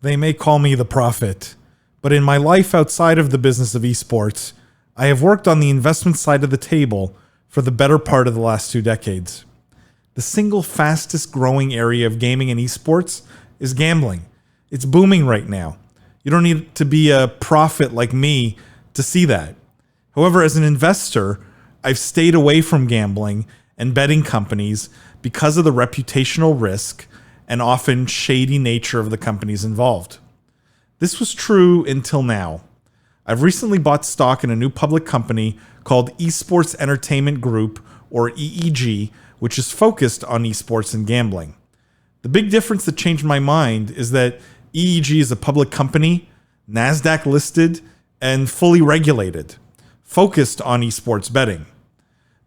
They may call me the prophet, but in my life outside of the business of esports, I have worked on the investment side of the table for the better part of the last 2 decades. The single fastest growing area of gaming and esports is gambling. It's booming right now. You don't need to be a prophet like me to see that. However, as an investor, I've stayed away from gambling and betting companies because of the reputational risk and often shady nature of the companies involved. This was true until now. I've recently bought stock in a new public company called Esports Entertainment Group, or EEG, which is focused on esports and gambling. The big difference that changed my mind is that EEG is a public company, NASDAQ listed, and fully regulated, focused on esports betting.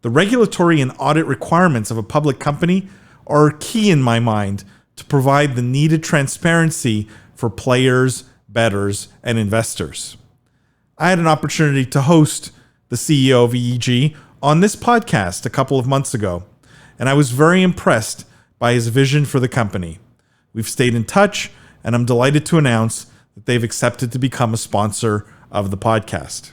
The regulatory and audit requirements of a public company are key in my mind to provide the needed transparency for players, bettors, and investors. I had an opportunity to host the CEO of EEG on this podcast a couple of months ago, and I was very impressed by his vision for the company. We've stayed in touch, and I'm delighted to announce that they've accepted to become a sponsor of the podcast.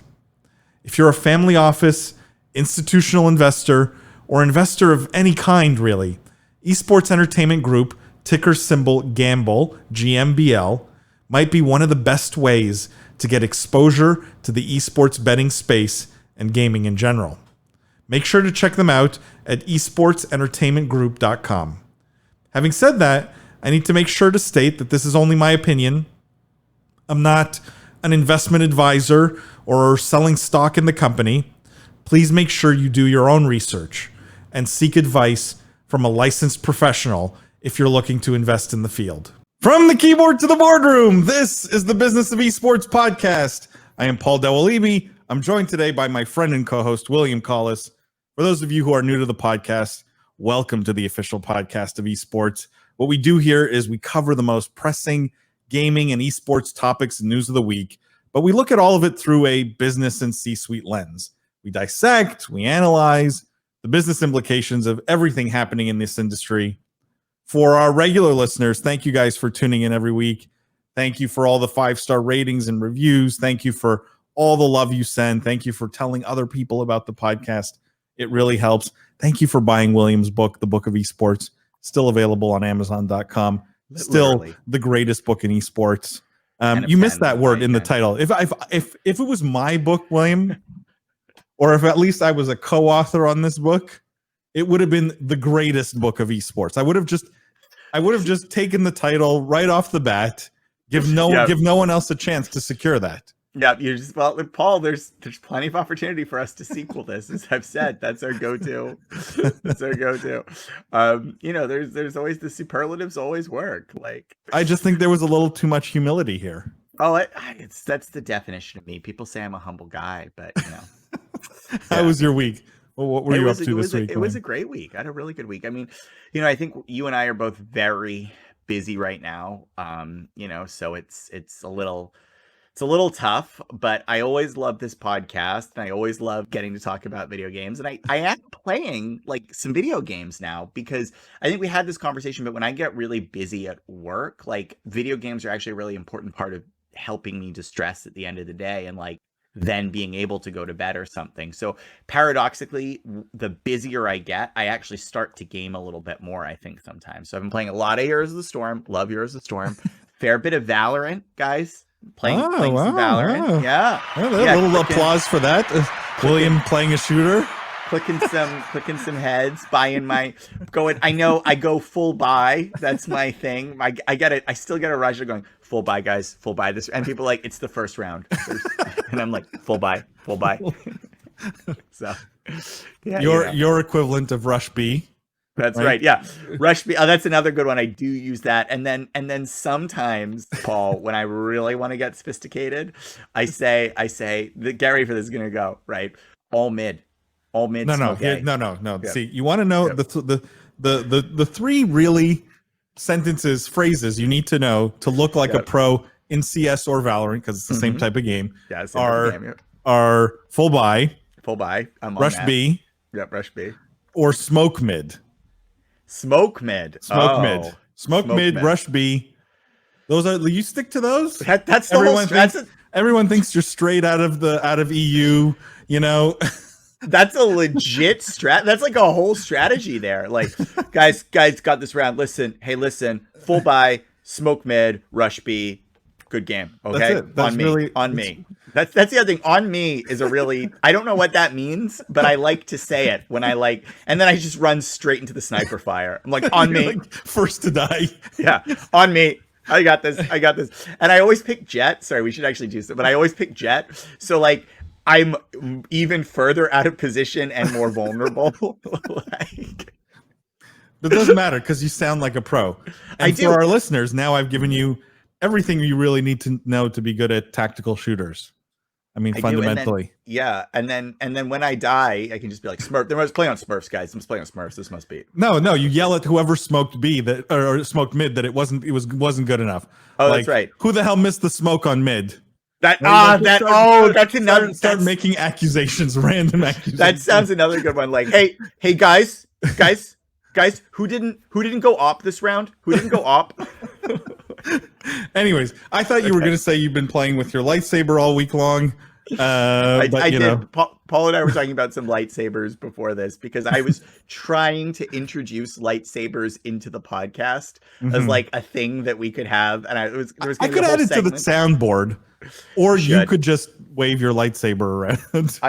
If you're a family office, institutional investor, or investor of any kind, really, Esports Entertainment Group, ticker symbol GAMBLE, GMBL, might be one of the best ways to get exposure to the esports betting space and gaming in general. Make sure to check them out at esportsentertainmentgroup.com. Having said that, I need to make sure to state that this is only my opinion. I'm not an investment advisor or selling stock in the company. Please make sure you do your own research and seek advice from a licensed professional if you're looking to invest in the field. From the keyboard to the boardroom, this is the Business of Esports podcast. I am Paul Dewalibi. I'm joined today by my friend and co-host, William Collis. For those of you who are new to the podcast, welcome to the official podcast of esports. What we do here is we cover the most pressing gaming and esports topics and news of the week, but we look at all of it through a business and C-suite lens. We dissect, we analyze the business implications of everything happening in this industry. For our regular listeners, thank you guys for tuning in every week. Thank you for all the 5-star ratings and reviews. Thank you for all the love you send. Thank you for telling other people about the podcast. It really helps. Thank you for buying William's book, The Book of Esports. Still available on Amazon.com. Still literally the greatest book in esports. You missed that word in the title. If it was my book, William, or if at least I was a co-author on this book, it would have been the greatest book of esports. I would have just taken the title right off the bat. Give no one else a chance to secure that. Yeah, Paul, there's plenty of opportunity for us to sequel this. As I've said, that's our go-to. That's our go-to. There's always the superlatives always work. Like, I just think there was a little too much humility here. Oh, that's the definition of me. People say I'm a humble guy, but How was your week? Well, what were you up to this week? It was a great week. I had a really good week. I mean, I think you and I are both very busy right now. So it's a little tough, but I always love this podcast and I always love getting to talk about video games. And I am playing like some video games now because I think we had this conversation, but when I get really busy at work, like video games are actually a really important part of helping me distress at the end of the day and like then being able to go to bed or something. So paradoxically, the busier I get, I actually start to game a little bit more, I think, sometimes. So I've been playing a lot of Heroes of the Storm. Love Heroes of the Storm. Fair bit of Valorant, guys. Playing some Valorant. Yeah. A little applause for that. William playing a shooter. Clicking some heads, buying my I go full buy. That's my thing. I get it. I still get a rush of going full buy, guys, full buy this. And people are like, it's the first round. And I'm like, full buy. So your equivalent of Rush B. That's right. Yeah. Rush B. Oh, that's another good one. I do use that. And then sometimes, Paul, when I really want to get sophisticated, I say Gary for this is gonna go, right? All mid. No. Yeah. See, you want to know the three really phrases you need to know to look like a pro in CS or Valorant, because it's the same type of game. Yeah, are full buy, full buy. I'm on Rush that. B, Yep, Rush B. or Smoke Mid. Smoke Mid. Smoke Mid. Smoke Mid, Rush B. Those are, you stick to those? That's the everyone thinks you're straight out of EU, you know. That's a legit that's like a whole strategy there. Like, guys got this round. Listen, full buy, Smoke Mid, Rush B. Good game. Okay. That's it. That's on me. That's the other thing. On me is a really, I don't know what that means, but I like to say it when and then I just run straight into the sniper fire. I'm like, on me. Like, first to die. Yeah. On me. I got this. And I always pick Jet. Sorry, we should actually do this, but I always pick Jet. So like, I'm even further out of position and more vulnerable. Like, but it doesn't matter because you sound like a pro. And for our listeners, now I've given you everything you really need to know to be good at tactical shooters. I mean, fundamentally. And then when I die, I can just be like, Smurf. They must play on Smurfs, guys. I'm playing on Smurfs. This must be. No, you yell at whoever smoked B or smoked mid that it wasn't good enough. Oh, like, that's right. Who the hell missed the smoke on mid? That's another. Start making accusations, random accusations. That sounds another good one. Like, hey, guys, who didn't go op this round? Who didn't go op? Anyways, I thought you were going to say you've been playing with your lightsaber all week long. I did. Paul and I were talking about some lightsabers before this because I was trying to introduce lightsabers into the podcast as like a thing that we could have, and I could add it to the soundboard, or you could just wave your lightsaber around.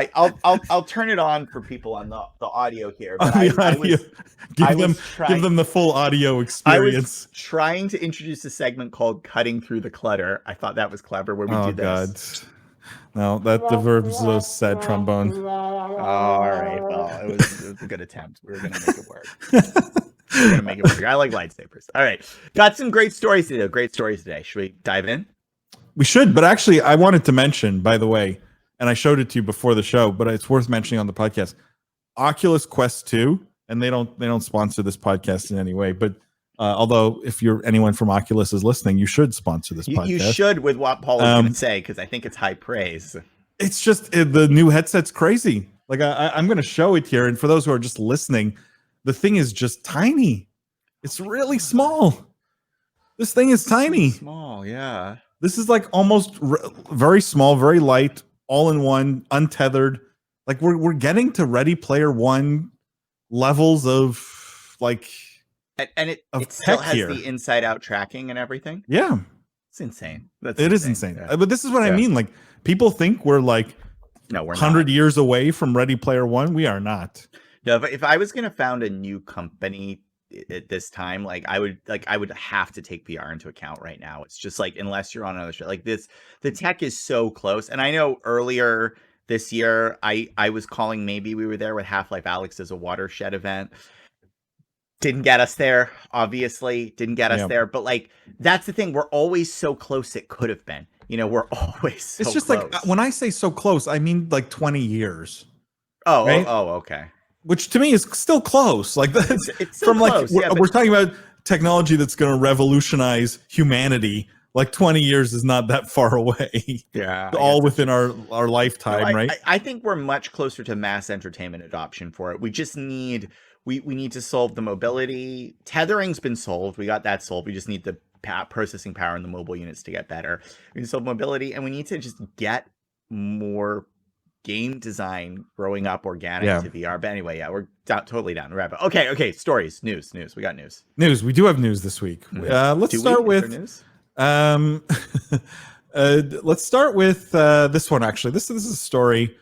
I'll turn it on for people on the audio here. But give them the full audio experience. I was trying to introduce a segment called "Cutting Through the Clutter." I thought that was clever, where we do this. God. No, that deserves a sad trombone. All right. Well, it was a good attempt. We were going to make it work. I like lightsabers. All right. Got some great stories today. Should we dive in? We should, but actually, I wanted to mention, by the way, and I showed it to you before the show, but it's worth mentioning on the podcast. Oculus Quest 2, and they don't sponsor this podcast in any way, but although if anyone from Oculus is listening, you should sponsor this podcast. You should, with what Paul is going to say, because I think it's high praise. It's just the new headset's crazy. Like I'm going to show it here, and for those who are just listening, the thing is just tiny. It's really small. This thing is tiny. Small, yeah. This is like almost very small, very light, all in one, untethered. Like we're getting to Ready Player One levels of like. And it still has the inside out tracking and everything. Yeah. It's insane. It is insane. Yeah. But this is what I mean. Like, people think we're like we're 100 years away from Ready Player One. We are not. No, if I was going to found a new company at this time, I would have to take VR into account right now. It's just like, unless you're on another show like this, the tech is so close. And I know earlier this year, I was calling, maybe we were there with Half-Life Alyx as a watershed event. Didn't get us there, obviously. Didn't get us there. But like, that's the thing. We're always so close it could have been. We're always so It's just close. Like, when I say so close, I mean like 20 years. Oh, right? Okay. Which to me is still close. Like that's it's from close. Like we're talking about technology that's going to revolutionize humanity. Like 20 years is not that far away. Yeah. All within our lifetime, right? I think we're much closer to mass entertainment adoption for it. We just need we need to solve the mobility. Tethering's been solved. We got that solved. We just need the processing power in the mobile units to get better. We need to solve mobility, and we need to just get more game design growing up organic to VR. But anyway, we're totally down the rabbit. Okay. Stories, news. We got news. We do have news this week. Let's start with news. Let's start with this one. Actually, this is a story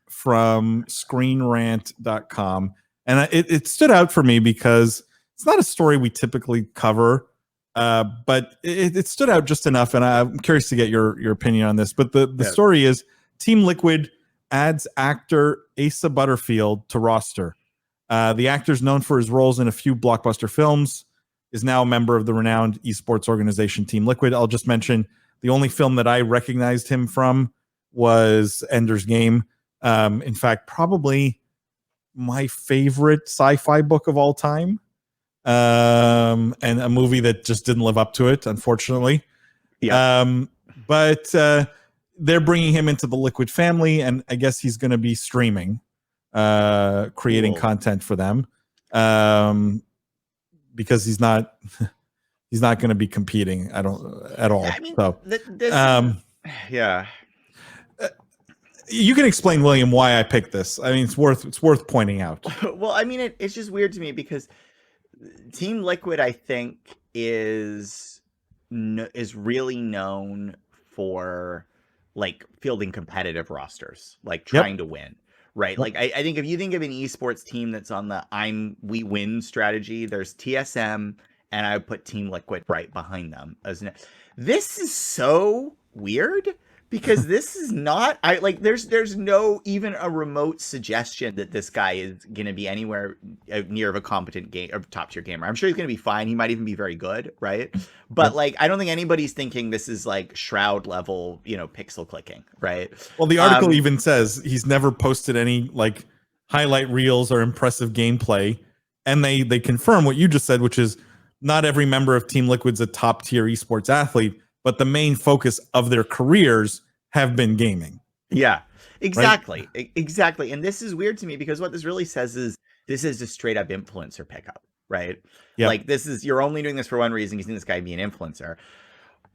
from ScreenRant.com, and it stood out for me because it's not a story we typically cover, but it stood out just enough, and I'm curious to get your opinion on this. But the story is Team Liquid adds actor Asa Butterfield to roster. The actor is known for his roles in a few blockbuster films, is now a member of the renowned esports organization Team Liquid. I'll just mention the only film that I recognized him from was Ender's Game. In fact, probably my favorite sci-fi book of all time, and a movie that just didn't live up to it, unfortunately. But they're bringing him into the Liquid family, and I guess he's going to be streaming, creating content for them, because he's not going to be competing. I don't at all. I mean, so yeah. You can explain, William, why I picked this. I mean, it's worth pointing out. Well, I mean, it's just weird to me because Team Liquid, I think, is really known for like fielding competitive rosters, like trying to win, right? Yep. Like I think if you think of an esports team that's on the we win strategy, there's TSM, and I would put Team Liquid right behind them. This is so weird because this is not there's no even a remote suggestion that this guy is going to be anywhere near of a competent game or top tier gamer. I'm sure he's going to be fine. He might even be very good, right? But like I don't think anybody's thinking this is like Shroud level, pixel clicking, right? Well, the article even says he's never posted any like highlight reels or impressive gameplay, and they confirm what you just said, which is not every member of Team Liquid's a top tier esports athlete, but the main focus of their careers have been gaming. Yeah, exactly. Right? Exactly. And this is weird to me because what this really says is this is just straight up influencer pickup, right? Yep. Like you're only doing this for one reason. You've seen this guy be an influencer.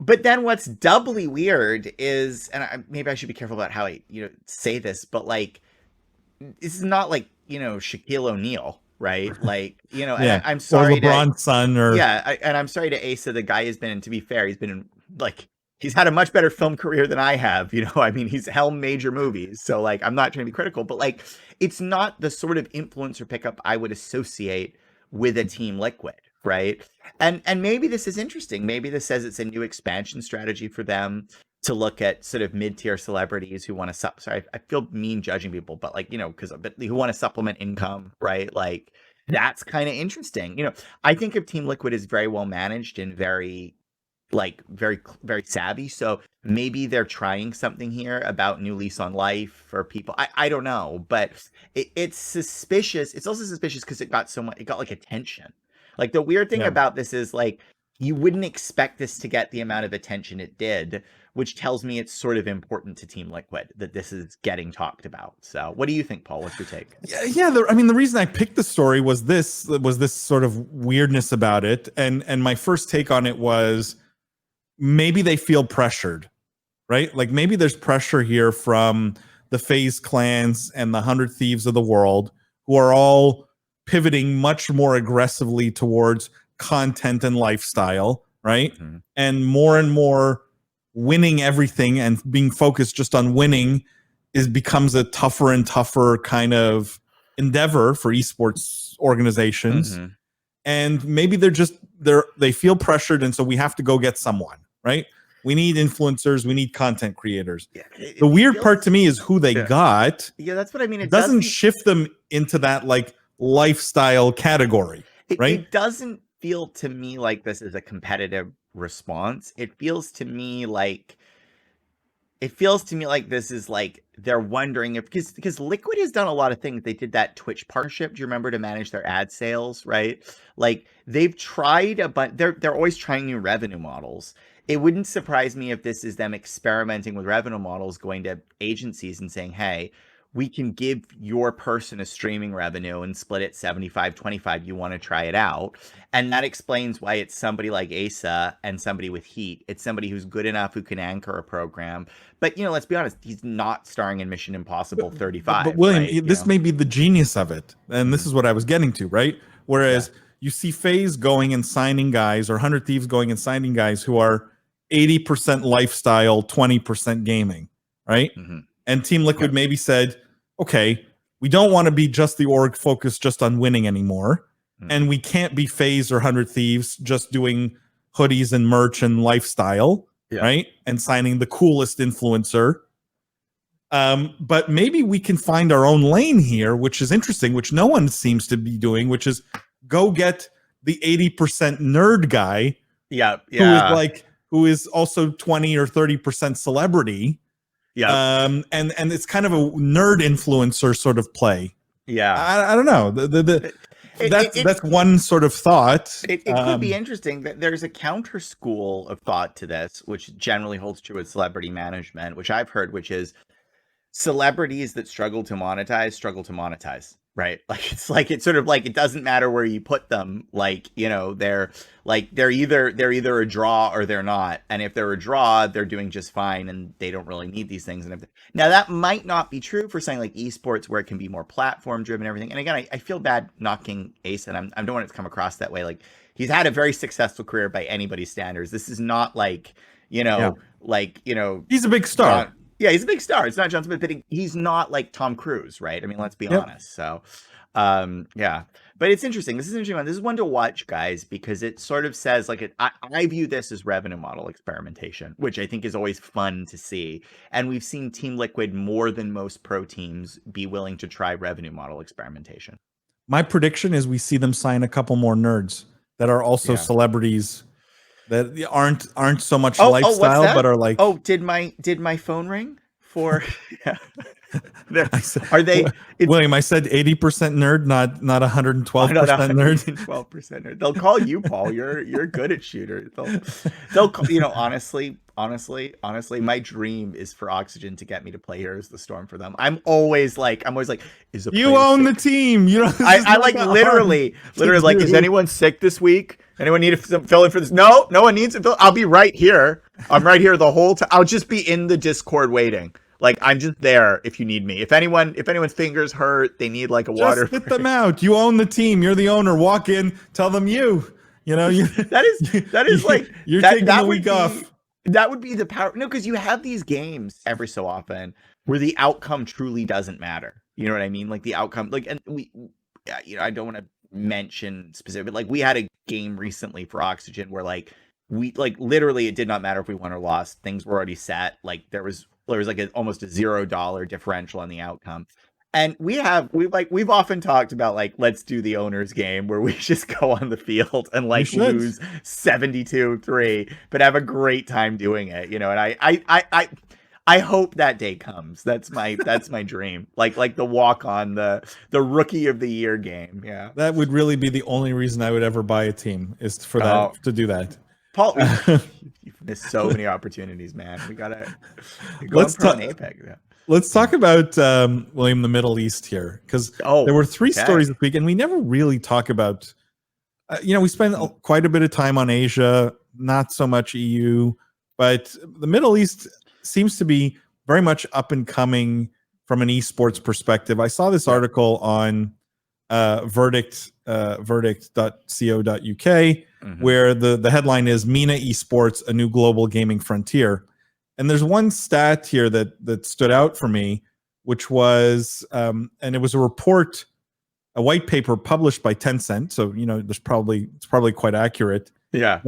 But then what's doubly weird is, and maybe I should be careful about how I, say this, but like, this is not like, Shaquille O'Neal, right? Like, and I'm sorry. Or LeBron's son or. Yeah. And I'm sorry to Asa, the guy has been, and to be fair, he's been in like, he's had a much better film career than I have. I mean, he's helmed major movies. So like, I'm not trying to be critical, but like, it's not the sort of influencer pickup I would associate with a Team Liquid, right? And maybe this is interesting. Maybe this says it's a new expansion strategy for them to look at sort of mid-tier celebrities who want to, sorry, I feel mean judging people, but like, but who want to supplement income, right? Like, that's kind of interesting. I think of Team Liquid is very well managed and very very savvy. So maybe they're trying something here about new lease on life for people. I don't know, but it's suspicious. It's also suspicious because it got like attention. Like the weird thing about this is like, you wouldn't expect this to get the amount of attention it did, which tells me it's sort of important to Team Liquid that this is getting talked about. So what do you think, Paul? What's your take? Yeah. I mean, the reason I picked the story was this sort of weirdness about it. And my first take on it was, maybe they feel pressured, right? Like maybe there's pressure here from the FaZe clans and the 100 Thieves of the world, who are all pivoting much more aggressively towards content and lifestyle, right? Mm-hmm. And more winning everything and being focused just on winning becomes a tougher and tougher kind of endeavor for esports organizations. Mm-hmm. And maybe they feel pressured, and so we have to go get someone. Right? We need influencers. We need content creators. Yeah, the weird part to me is who they got. Yeah, that's what I mean. It doesn't shift them into that like lifestyle category, right? It doesn't feel to me like this is a competitive response. It feels to me like this is like they're wondering if because Liquid has done a lot of things. They did that Twitch partnership. Do you remember, to manage their ad sales, right? Like they've tried but they're always trying new revenue models. It wouldn't surprise me if this is them experimenting with revenue models, going to agencies and saying, hey, we can give your person a streaming revenue and split it 75-25. You want to try it out? And that explains why it's somebody like Asa and somebody with heat. It's somebody who's good enough who can anchor a program. But, let's be honest, he's not starring in Mission Impossible 35. But William, right? This may be the genius of it. And this is what I was getting to, right? Whereas you see FaZe going and signing guys, or 100 Thieves going and signing guys who are 80% lifestyle, 20% gaming, right? Mm-hmm. And Team Liquid maybe said, okay, we don't want to be just the org focused just on winning anymore. Mm-hmm. And we can't be FaZe or 100 Thieves just doing hoodies and merch and lifestyle, right? And signing the coolest influencer. But maybe we can find our own lane here, which is interesting, which no one seems to be doing, which is go get the 80% nerd guy. Who is also 20 or 30% celebrity. Yeah. And it's kind of a nerd influencer sort of play. Yeah. I don't know. that's one sort of thought. It could be interesting that there's a counter school of thought to this, which generally holds true with celebrity management, which I've heard, which is celebrities that struggle to monetize, right? Like it's sort of like it doesn't matter where you put them. Like, they're either a draw or they're not. And if they're a draw, they're doing just fine and they don't really need these things. And now that might not be true for something like esports, where it can be more platform driven and everything. And again, I feel bad knocking Ace, and I don't want it to come across that way. Like, he's had a very successful career by anybody's standards. This is not like, he's a big star. Yeah, he's a big star. It's not John Smith, but he's not like Tom Cruise, right? I mean, let's be honest. So, yeah. But it's interesting. This is an interesting one. This is one to watch, guys, because it sort of says, like, I view this as revenue model experimentation, which I think is always fun to see. And we've seen Team Liquid, more than most pro teams, be willing to try revenue model experimentation. My prediction is we see them sign a couple more nerds that are also celebrities that aren't so much lifestyle, but are like. Oh, did my phone ring for? Yeah. Are they? William, I said 80% nerd, not 112% nerd. 112% nerd. They'll call you, Paul. You're good at shooter. They'll honestly, my dream is for Oxygen to get me to play Heroes of the Storm for them. I'm always like, is you own the team. You know, I like literally like, is anyone sick this week? Anyone need to fill in for this? No one needs to fill. I'll be right here. I'm right here the whole time. I'll just be in the Discord waiting. Like, I'm just there if you need me. If anyone's fingers hurt, they need like a water. Just spit them out. You own the team. You're the owner. Walk in. Tell them that is like you're taking the week off. That would be the power. No, because you have these games every so often where the outcome truly doesn't matter. You know what I mean? Like the outcome, like, and I don't want to mention specific, but like we had a game recently for Oxygen where like we literally it did not matter if we won or lost. Things were already set. Like there was like almost a $0 differerential on the outcome. And we've often talked about like, let's do the owner's game where we just go on the field and like lose 72-3, but have a great time doing it, and I hope that day comes. That's my dream. Like the walk on the rookie of the year game. Yeah. That would really be the only reason I would ever buy a team, is for that, to do that. Paul, you've missed so many opportunities, man. We gotta go on Apex. Yeah. Let's talk about William, the Middle East here, because there were three stories this week, and we never really talk about. We spend quite a bit of time on Asia, not so much EU, but the Middle East seems to be very much up and coming from an esports perspective. I saw this article on verdict.co.uk, where the headline is MENA Esports, a new global gaming frontier. And there's one stat here that stood out for me, which was, and it was a report, a white paper published by Tencent. So, it's probably quite accurate. Yeah.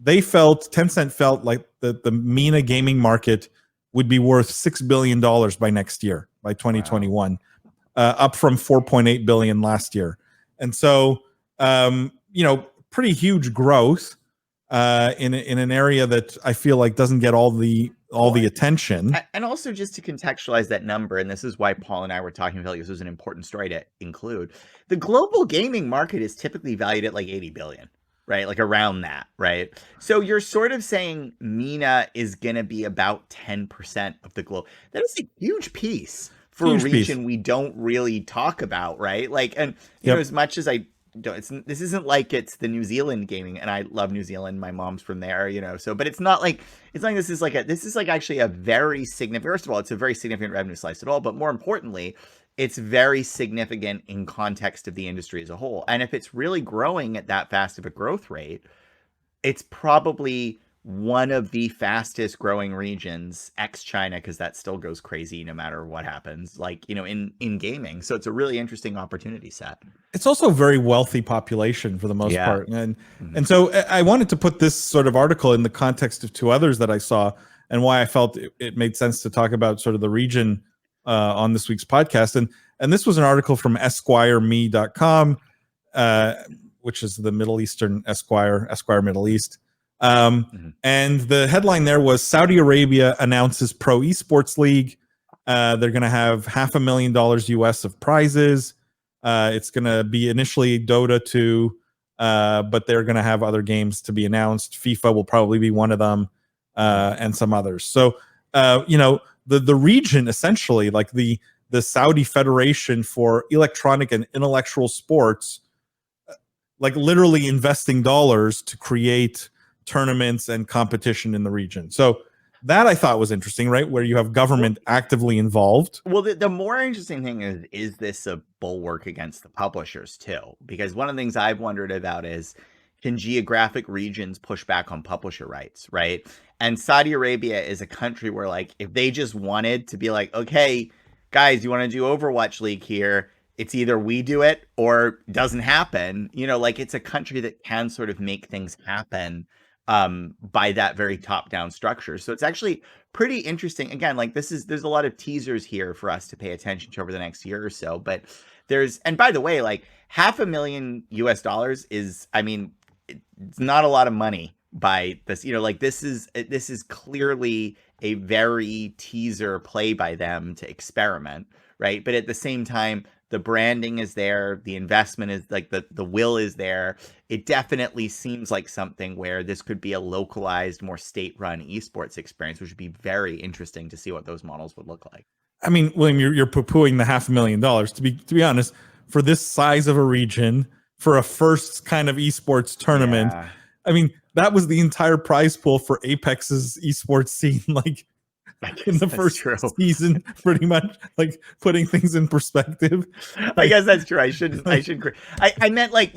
Tencent felt like the MENA gaming market would be worth $6 billion by next year, by 2021, up from 4.8 billion last year. And so, pretty huge growth in an area that I feel like doesn't get all the attention. And also, just to contextualize that number, and this is why Paul and I were talking about, like, this was an important story to include. The global gaming market is typically valued at like 80 billion, right? Like around that, right? So you're sort of saying MENA is going to be about 10% of the globe. That is a huge piece for a region we don't really talk about, right? Like, and as much as I don't, this isn't like it's the New Zealand gaming, and I love New Zealand. My mom's from there, so, but it's not like this is like actually a very significant, first of all, it's a very significant revenue slice at all, but more importantly, it's very significant in context of the industry as a whole. And if it's really growing at that fast of a growth rate, it's probably one of the fastest growing regions, ex-China, because that still goes crazy no matter what happens, like, in gaming. So it's a really interesting opportunity set. It's also a very wealthy population for the most part. And so I wanted to put this sort of article in the context of two others that I saw, and why I felt it made sense to talk about sort of the region on this week's podcast. And this was an article from EsquireMe.com, which is the Middle Eastern Esquire Middle East. And the headline there was Saudi Arabia announces pro esports league. They're going to have $500,000 US of prizes. It's going to be initially Dota 2, but they're going to have other games to be announced. FIFA will probably be one of them, and some others. So, the region, essentially, like the Saudi Federation for Electronic and Intellectual Sports, like literally investing dollars to create tournaments and competition in the region. So that I thought was interesting, right? Where you have government actively involved. Well, the more interesting thing is this a bulwark against the publishers too? Because one of the things I've wondered about is, can geographic regions push back on publisher rights, right? And Saudi Arabia is a country where, like, if they just wanted to be like, okay, guys, you want to do Overwatch League here, it's either we do it or it doesn't happen. Like, it's a country that can sort of make things happen by that very top-down structure. So it's actually pretty interesting. Again, like, there's a lot of teasers here for us to pay attention to over the next year or so. But and by the way, like, $500,000 US is, I mean, it's not a lot of money by this. Like, this is clearly a very teaser play by them to experiment, right? But at the same time, the branding is there, the investment is, like, the will is there. It definitely seems like something where this could be a localized, more state-run esports experience, which would be very interesting to see what those models would look like. I mean, William, you're poo-pooing the $500,000. To be honest, for this size of a region, for a first kind of esports tournament, Yeah. I mean, that was the entire prize pool for Apex's esports scene, like, in the first season, pretty much, like, putting things in perspective. I guess that's true. I meant, like,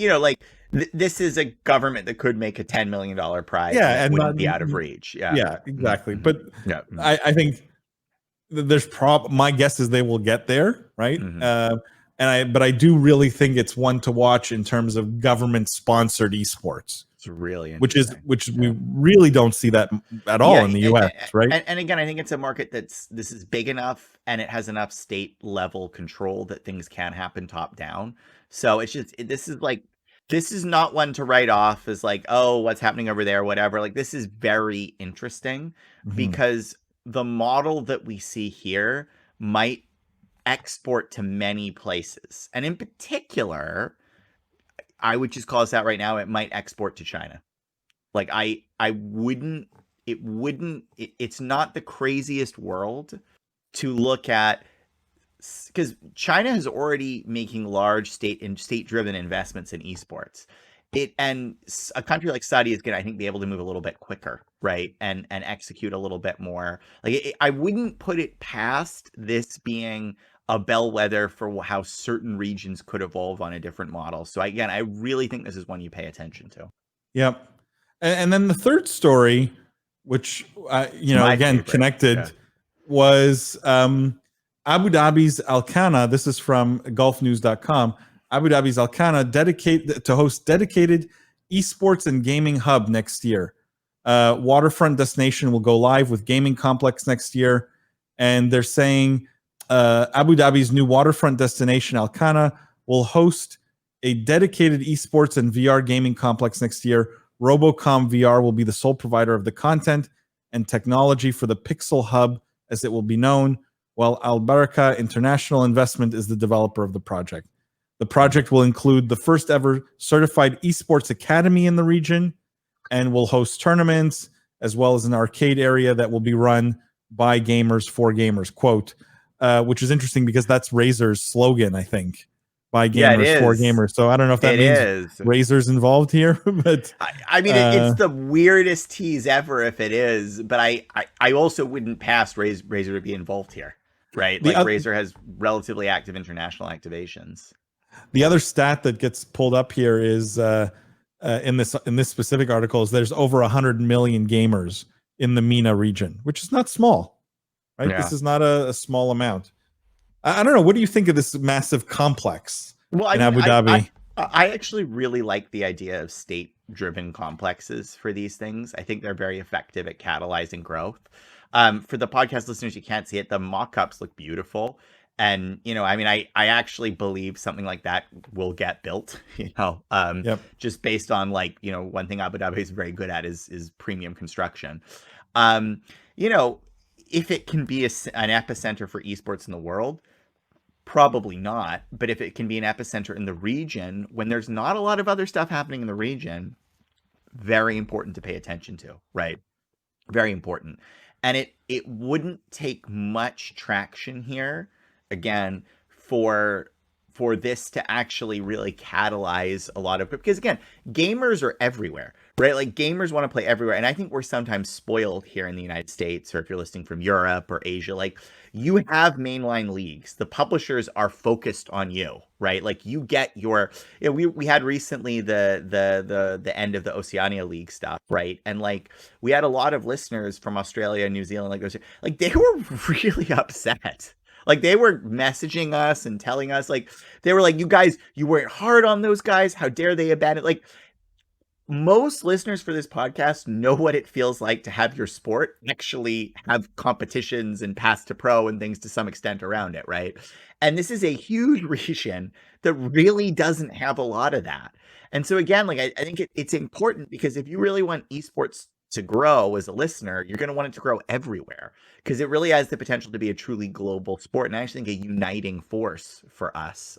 this is a government that could make a $10 million prize. Yeah, and wouldn't be out of reach. Yeah, exactly. But yeah, I think there's my guess is they will get there, right? But I do really think it's one to watch in terms of government sponsored esports. It's really interesting. Which we really don't see that at all in the US, right? And again, I think it's a market this is big enough and it has enough state level control that things can happen top down. So it's just, this is not one to write off as like, oh, what's happening over there, whatever. Like, this is very interesting because the model that we see here might export to many places. And in particular, I would just call this out right now, it might export to China. Like, it's not the craziest world to look at, because China is already making large state-driven investments in esports. And a country like Saudi is going to, I think, be able to move a little bit quicker, right? And execute a little bit more. Like, I wouldn't put it past this being a bellwether for how certain regions could evolve on a different model. So again, I really think this is one you pay attention to. Yep. And then the third story, which, again, connected, was Abu Dhabi's Al-Khana. This is from golfnews.com. Abu Dhabi's Al-Khana dedicated to host dedicated esports and gaming hub next year. Waterfront destination will go live with gaming complex next year. And they're saying Abu Dhabi's new waterfront destination, Al-Khana, will host a dedicated esports and VR gaming complex next year. Robocom VR will be the sole provider of the content and technology for the Pixel Hub, as it will be known, while Al Baraka International Investment is the developer of the project. The project will include the first ever certified esports academy in the region and will host tournaments, as well as an arcade area that will be run by gamers for gamers, quote, which is interesting because that's Razer's slogan, I think. By gamers for gamers. So I don't know if that means Razer's involved here, but I mean, it's the weirdest tease ever if it is. But I also wouldn't pass Razer to be involved here, right? Like, Razer has relatively active international activations. The other stat that gets pulled up here is in this specific article is there's over 100 million gamers in the MENA region, which is not small, right? Yeah. This is not a small amount. I don't know. What do you think of this massive complex in Abu Dhabi? I actually really like the idea of state-driven complexes for these things. I think they're very effective at catalyzing growth. For the podcast listeners, you can't see it. The mock-ups look beautiful. And, I mean, I actually believe something like that will get built, just based on, like, one thing Abu Dhabi is very good at is premium construction. If it can be an epicenter for esports in the world, Probably not. But if it can be an epicenter in the region when there's not a lot of other stuff happening in the region, very important to pay attention to, right? Very important. And it wouldn't take much traction here, again, for this to actually really catalyze a lot of, because again, gamers are everywhere, right? Like gamers want to play everywhere. And I think we're sometimes spoiled here in the United States, or if you're listening from Europe or Asia, like you have mainline leagues. The publishers are focused on you, right? Like you get your, we had recently the end of the Oceania League stuff, right? And like we had a lot of listeners from Australia, New Zealand, like they were really upset. Like they were messaging us and telling us, like they were like, you guys, you weren't hard on those guys. How dare they abandon? Like most listeners for this podcast know what it feels like to have your sport actually have competitions and pass to pro and things to some extent around it, right? And this is a huge region that really doesn't have a lot of that. And so again, like I think it's important, because if you really want esports to grow as a listener, you're going to want it to grow everywhere, because it really has the potential to be a truly global sport, and I actually think a uniting force for us.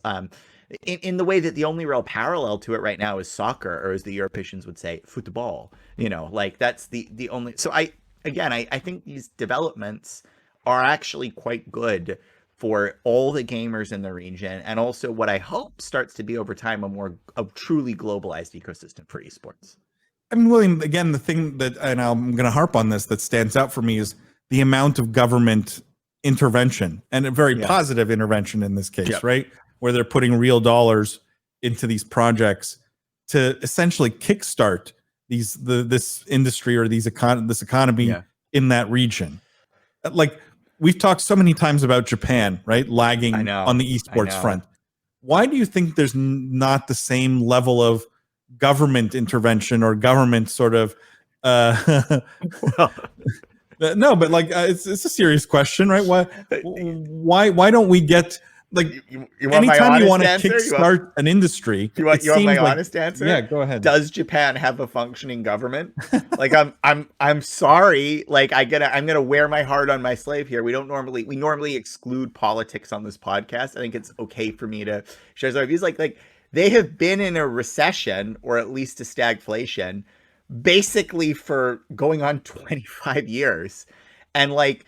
In the way that the only real parallel to it right now is soccer, or as the Europeans would say, football. Like that's the only. So I think these developments are actually quite good for all the gamers in the region, and also what I hope starts to be over time a truly globalized ecosystem for esports. I mean, William, again, the thing that, and I'm going to harp on this, that stands out for me is the amount of government intervention, and a very positive intervention in this case, right? Where they're putting real dollars into these projects to essentially kickstart this industry, or this economy in that region. Like we've talked so many times about Japan, right? Lagging on the esports front. Why do you think there's not the same level of government intervention or government sort of no, but like it's a serious question, right? Why don't we get, like, anytime you want to kickstart an industry, you want my honest answer? Yeah, go ahead. Does Japan have a functioning government? Like I'm sorry, like I'm gonna wear my heart on my sleeve here. We normally exclude politics on this podcast. I think it's okay for me to share our views. Like they have been in a recession, or at least a stagflation, basically for going on 25 years. And like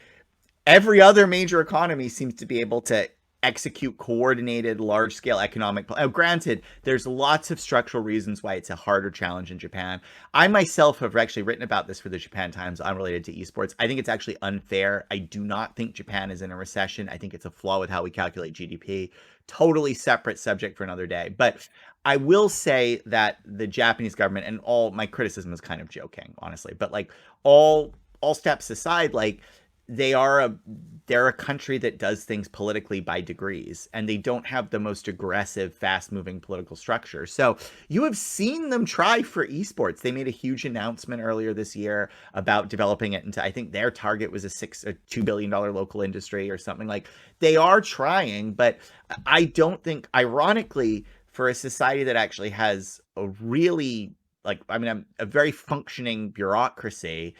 every other major economy seems to be able to execute coordinated large-scale economic. Granted, there's lots of structural reasons why it's a harder challenge in Japan. I myself have actually written about this for the Japan Times unrelated to esports. I think it's actually unfair. I do not think Japan is in a recession. I think it's a flaw with how we calculate GDP. Totally separate subject for another day. But I will say that the Japanese government, and all my criticism is kind of joking, honestly, but like all steps aside, like they're a country that does things politically by degrees, and they don't have the most aggressive, fast-moving political structure. So you have seen them try for esports. They made a huge announcement earlier this year about developing it into, I think their target was a $2 billion local industry or something. Like they are trying, but I don't think, ironically, for a society that actually has a really, a very functioning bureaucracy,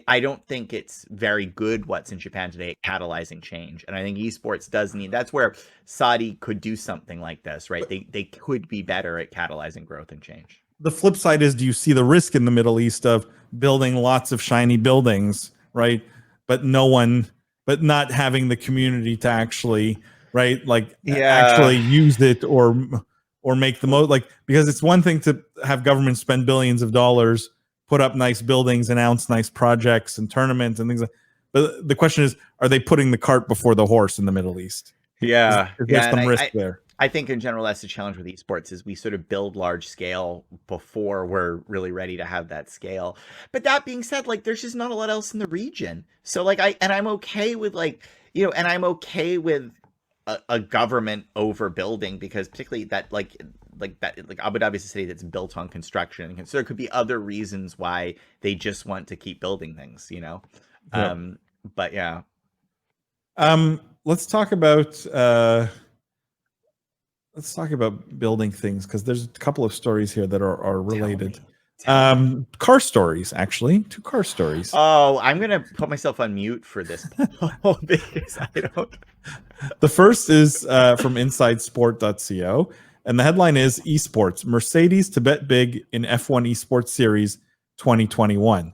I don't think it's very good what's in Japan today at catalyzing change. And I think esports does need, that's where Saudi could do something like this, right? They could be better at catalyzing growth and change. The flip side is, do you see the risk in the Middle East of building lots of shiny buildings, right? But not having the community to actually, right? Actually use it or make the most, because it's one thing to have government spend billions of dollars, put up nice buildings, announce nice projects and tournaments and things like that. But the question is, are they putting the cart before the horse in the Middle East? Yeah. Is there some risk there? I think in general, that's the challenge with esports, is we sort of build large scale before we're really ready to have that scale. But that being said, there's just not a lot else in the region. So I'm okay with and I'm okay with a government overbuilding, because particularly that Abu Dhabi is a city that's built on construction, and so there could be other reasons why they just want to keep building things, but yeah. Let's talk about building things, because there's a couple of stories here that are related. Car stories, actually. 2 car stories. Oh, I'm gonna put myself on mute for this because I don't. The first is from InsideSport.co, and the headline is Esports, Mercedes to bet big in F1 Esports Series 2021.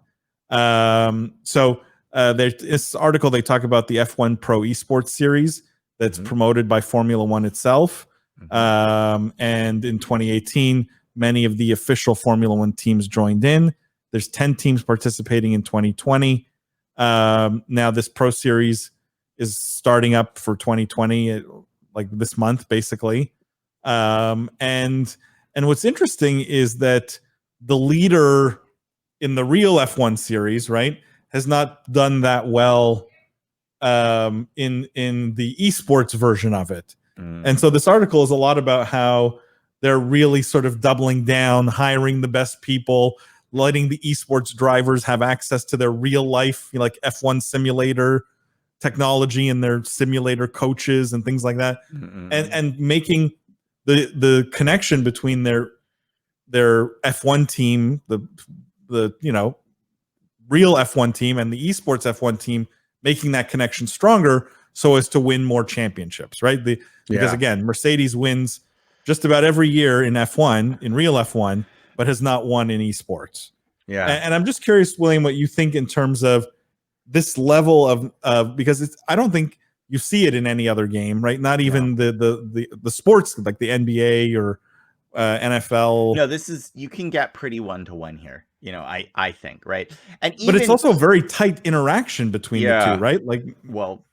There's this article, they talk about the F1 Pro Esports Series that's promoted by Formula One itself. And in 2018, many of the official Formula One teams joined in. There's 10 teams participating in 2020. Now this Pro Series is starting up for 2020, like this month, basically. And what's interesting is that the leader in the real F1 series, right, has not done that well in the esports version of it. And so this article is a lot about how they're really sort of doubling down, hiring the best people, letting the esports drivers have access to their real life, like F1 simulator technology and their simulator coaches and things like that, and making the connection between their F1 team, the real F1 team, and the esports F1 team, making that connection stronger so as to win more championships, right? Because again, Mercedes wins just about every year in F1, in real F1, but has not won in esports. Yeah. And I'm just curious, William, what you think in terms of this level of because I don't think you see it in any other game, right? Not even the sports like the NBA or NFL. No, you can get pretty 1-to-1 here. I think, right? And but it's also a very tight interaction between the two, right? Like, well,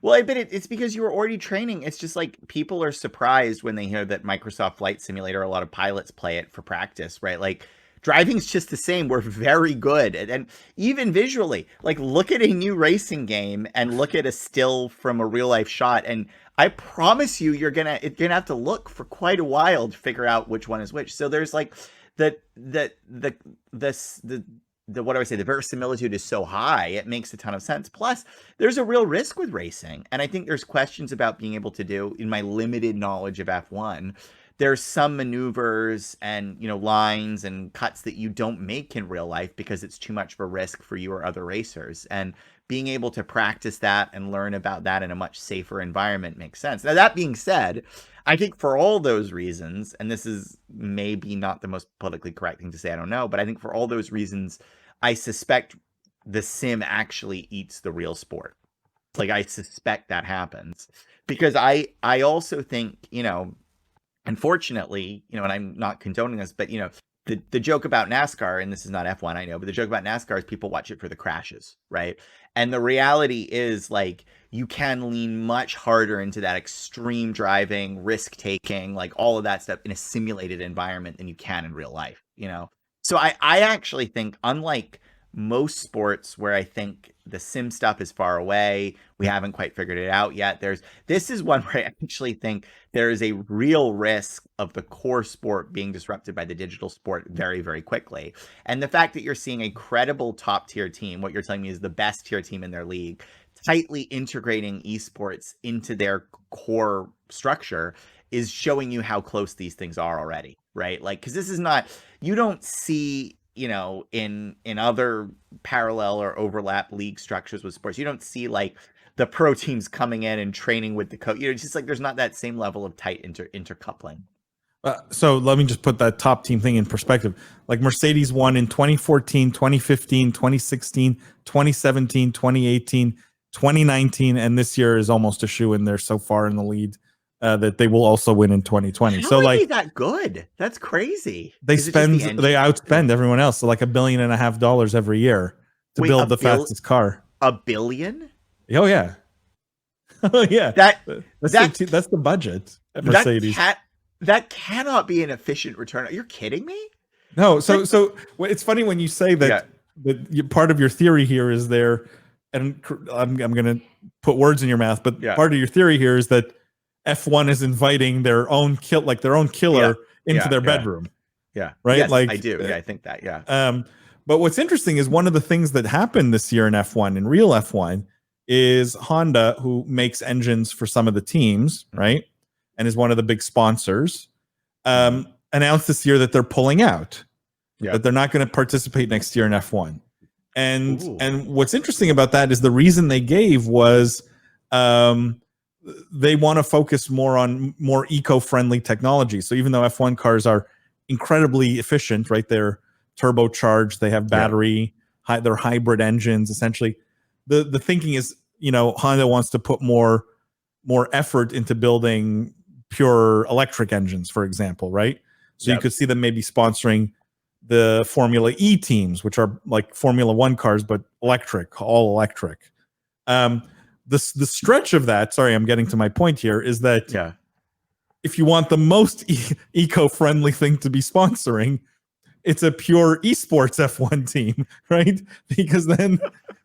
I bet it's because you were already training. It's just like people are surprised when they hear that Microsoft Flight Simulator, a lot of pilots play it for practice, right? Like, driving's just the same. We're very good. And even visually, like, look at a new racing game and look at a still from a real life shot. And I promise you, you're gonna have to look for quite a while to figure out which one is which. So there's like the what do I say? The verisimilitude is so high, it makes a ton of sense. Plus, there's a real risk with racing. And I think there's questions about being able to do, in my limited knowledge of F1, there's some maneuvers and, lines and cuts that you don't make in real life because it's too much of a risk for you or other racers. And being able to practice that and learn about that in a much safer environment makes sense. Now, that being said, I think for all those reasons, and this is maybe not the most politically correct thing to say, I don't know, but I think for all those reasons, I suspect the sim actually eats the real sport. Like, I suspect that happens because I also think, unfortunately, and I'm not condoning this, but, the joke about NASCAR, and this is not F1, I know, but the joke about NASCAR is people watch it for the crashes, right? And the reality is, like, you can lean much harder into that extreme driving, risk-taking, like all of that stuff in a simulated environment than you can in real life, So I actually think, unlike most sports where I think the sim stuff is far away, we haven't quite figured it out yet, this is one where I actually think there is a real risk of the core sport being disrupted by the digital sport very, very quickly. And the fact that you're seeing a credible top tier team, what you're telling me is the best tier team in their league, tightly integrating esports into their core structure, is showing you how close these things are already, right? Like, because this is not, you don't see, in other parallel or overlap league structures with sports, you don't see like the pro teams coming in and training with the coach. It's just like there's not that same level of tight intercoupling. So let me just put that top team thing in perspective. Like, Mercedes won in 2014, 2015, 2016, 2017, 2018, 2019, and this year is almost a shoe in there so far in the lead. That they will also win in 2020. How so, are like, they that good? That's crazy. They outspend everyone else. So, like, $1.5 billion every year to build the fastest car. $1 billion? Oh yeah, oh yeah. That's the budget at Mercedes. That cannot be an efficient return. Are you kidding me? No. So it's funny when you say that. That part of your theory here is there, and I'm going to put words in your mouth, but part of your theory here is that F1 is inviting their own killer into their bedroom. Yeah. Right? Yes, like, I do. Yeah, I think that. Yeah. But what's interesting is one of the things that happened this year in F1, in real F1, is Honda, who makes engines for some of the teams, right? And is one of the big sponsors, announced this year that they're pulling out. Yeah. That they're not going to participate next year in F1. And what's interesting about that is the reason they gave was they want to focus more on more eco-friendly technology. So even though F1 cars are incredibly efficient, right? They're turbocharged, they have battery, they're hybrid engines. Essentially, the thinking is, Honda wants to put more effort into building pure electric engines, for example, right? So you could see them maybe sponsoring the Formula E teams, which are like Formula One cars, but electric, all electric. The stretch of that, sorry, I'm getting to my point here, is that if you want the most eco-friendly thing to be sponsoring, it's a pure esports F1 team, right? Because then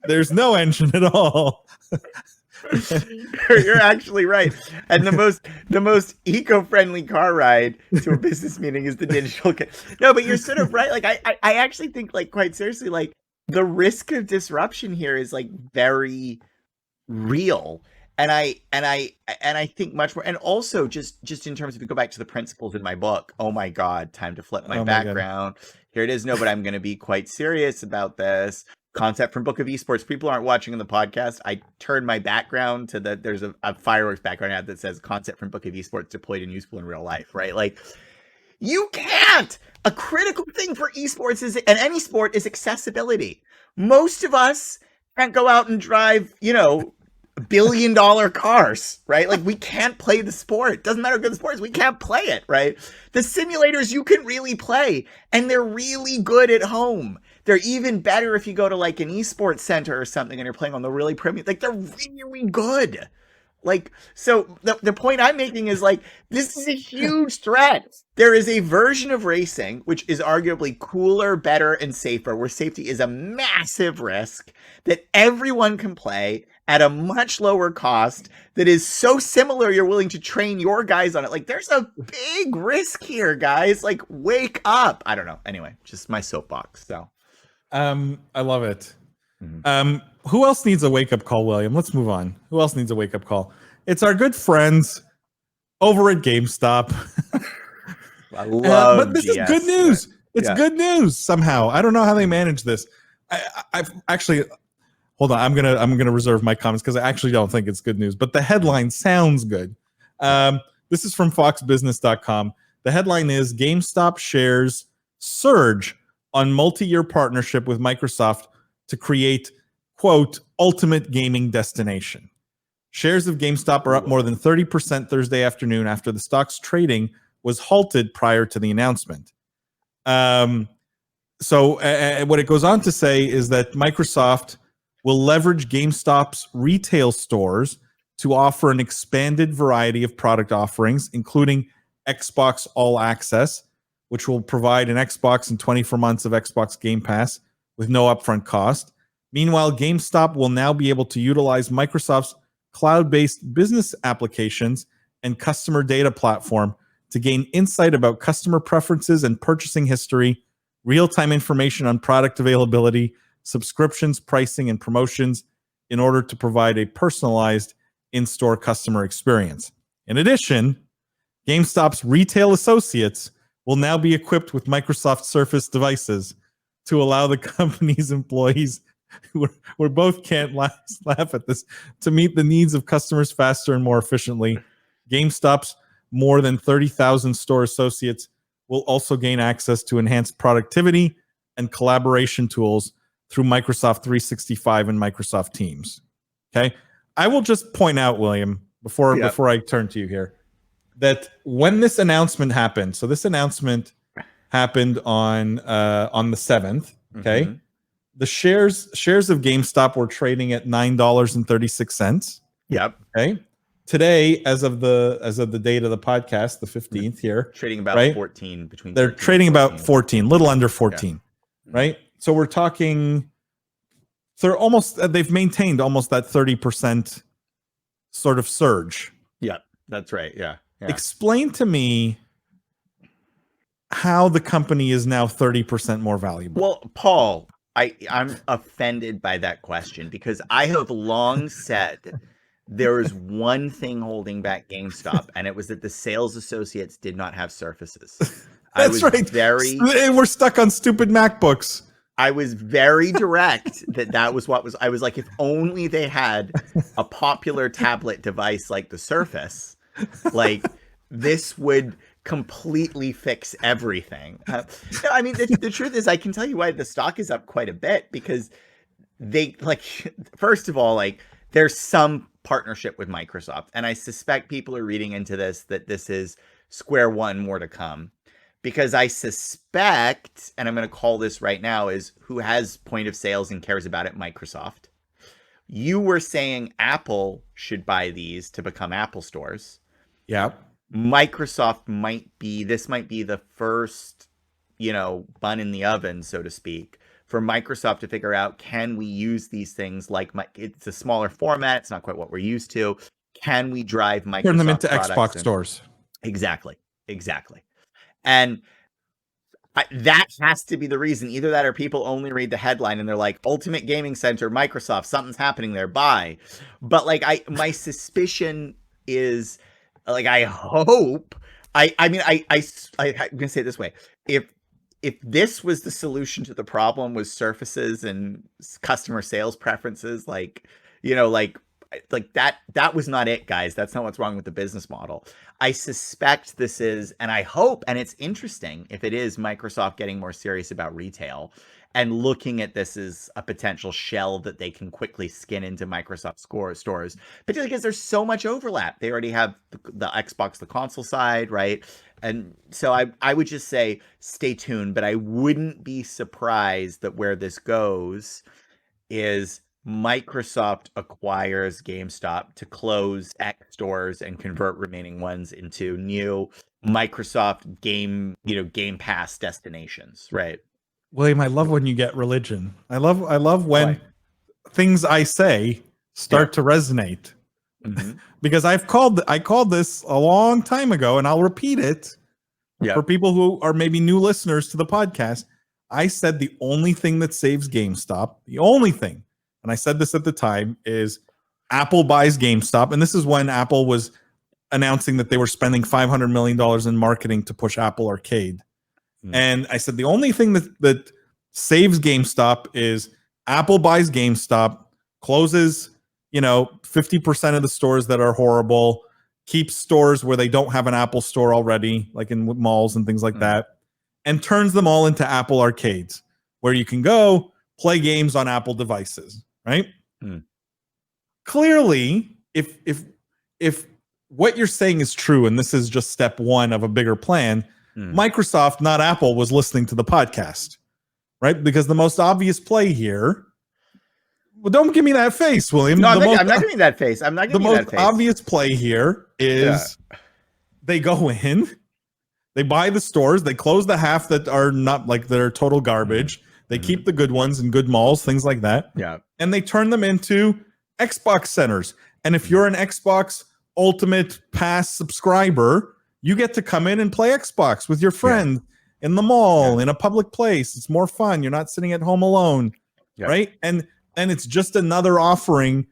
there's no engine at all. You're actually right. And the most eco-friendly car ride to a business meeting is the digital. No, but you're sort of right. Like I actually think, like, quite seriously, like the risk of disruption here is like very real. And I think much more. And also just in terms of, if you go back to the principles in my book, oh my God, time to flip my background. Here it is. No, but I'm going to be quite serious about this. Concept from Book of Esports. People aren't watching on the podcast. I turned my background to there's a fireworks background ad that says concept from Book of Esports deployed and useful in real life, right? Like, you can't. A critical thing for esports and any sport is accessibility. Most of us can't go out and drive, billion-dollar cars, right? Like, we can't play the sport. Doesn't matter how good the sport is, we can't play it, right? The simulators you can really play, and they're really good at home. They're even better if you go to like an esports center or something and you're playing on the really premium. Like, they're really good. Like, so the point I'm making is, like, this is a huge threat. There is a version of racing which is arguably cooler, better, and safer, where safety is a massive risk, that everyone can play at a much lower cost, that is so similar you're willing to train your guys on it. Like, there's a big risk here, guys. Like, wake up. I don't know. Anyway, just my soapbox. So I love it. Who else needs a wake-up call, William? Let's move on. Who else needs a wake-up call? It's our good friends over at GameStop. I love but this is good news. It's good news somehow. I don't know how they manage this. I've actually, hold on. I'm gonna reserve my comments because I actually don't think it's good news. But the headline sounds good. This is from FoxBusiness.com. The headline is GameStop shares surge on multi-year partnership with Microsoft to create, quote, ultimate gaming destination. Shares of GameStop are up more than 30% Thursday afternoon after the stock's trading was halted prior to the announcement. So what it goes on to say is that Microsoft will leverage GameStop's retail stores to offer an expanded variety of product offerings, including Xbox All Access, which will provide an Xbox and 24 months of Xbox Game Pass with no upfront cost. Meanwhile, GameStop will now be able to utilize Microsoft's cloud-based business applications and customer data platform to gain insight about customer preferences and purchasing history, real-time information on product availability, subscriptions, pricing, and promotions in order to provide a personalized in-store customer experience. In addition, GameStop's retail associates will now be equipped with Microsoft Surface devices to allow the company's employees, we both can't laugh at this, to meet the needs of customers faster and more efficiently. GameStop's more than 30,000 store associates will also gain access to enhanced productivity and collaboration tools through Microsoft 365 and Microsoft Teams. Okay, I will just point out, William, before I turn to you here, that when this announcement happened, so this announcement happened on the 7th, okay? The shares of GameStop were trading at $9.36. Yep. Okay. Today, as of the date of the podcast, the 15th here, trading about 14 between. They're trading about 14, little under 14, right? So we're talking. They've maintained almost that 30% sort of surge. Yeah, that's right. Yeah. Explain to me how the company is now 30% more valuable. Well, Paul, I'm offended by that question because I have long said there is one thing holding back GameStop, and it was that the sales associates did not have Surfaces. That's right. We're stuck on stupid MacBooks. I was very direct that was what was. I was like, if only they had a popular tablet device like the Surface, like this would completely fix everything. No, I mean, the truth is, I can tell you why the stock is up quite a bit, because they, like, first of all, like, there's some partnership with Microsoft, and I suspect people are reading into this that this is square one, more to come, because I suspect, and I'm going to call this right now, is who has point of sales and cares about it? Microsoft. You were saying Apple should buy these to become Apple stores. Yeah. Microsoft might be the first, bun in the oven, so to speak, for Microsoft to figure out, can we use these things like it's a smaller format, it's not quite what we're used to. Can we drive Microsoft Turn them into products Xbox stores? Exactly. And that has to be the reason. Either that, or people only read the headline and they're like, Ultimate Gaming Center, Microsoft, something's happening there, buy. But like, my suspicion is, like, I hope, I'm gonna say it this way. If this was the solution to the problem, was surfaces and customer sales preferences, like that was not it, guys. That's not what's wrong with the business model. I suspect this is, and I hope, and it's interesting if it is Microsoft getting more serious about retail and looking at this as a potential shell that they can quickly skin into Microsoft stores, particularly because there's so much overlap. They already have the Xbox, the console side, right? And so I would just say stay tuned, but I wouldn't be surprised that where this goes is Microsoft acquires GameStop to close X stores and convert remaining ones into new Microsoft Game Pass destinations, right? William, I love when you get religion. I love when things I say start to resonate. Mm-hmm. Because I called this a long time ago, and I'll repeat it for people who are maybe new listeners to the podcast. I said the only thing that saves GameStop, the only thing, and I said this at the time, is Apple buys GameStop. And this is when Apple was announcing that they were spending $500 million in marketing to push Apple Arcade. And I said the only thing that saves GameStop is Apple buys GameStop, closes 50% of the stores that are horrible, keeps stores where they don't have an Apple store already, like in malls and things like that, and turns them all into Apple Arcades, where you can go play games on Apple devices, right? Clearly, if what you're saying is true, and this is just step one of a bigger plan, Microsoft, not Apple, was listening to the podcast, right? Because the most obvious play here. Well, don't give me that face, William. No, I'm not giving you that face. I'm not giving you that face. The most obvious play here is they go in, they buy the stores, they close the half that are not, like, that are total garbage. They keep the good ones in good malls, things like that. Yeah. And they turn them into Xbox centers. And if you're an Xbox Ultimate Pass subscriber, you get to come in and play Xbox with your friends in the mall, in a public place. It's more fun. You're not sitting at home alone, right? And it's just another offering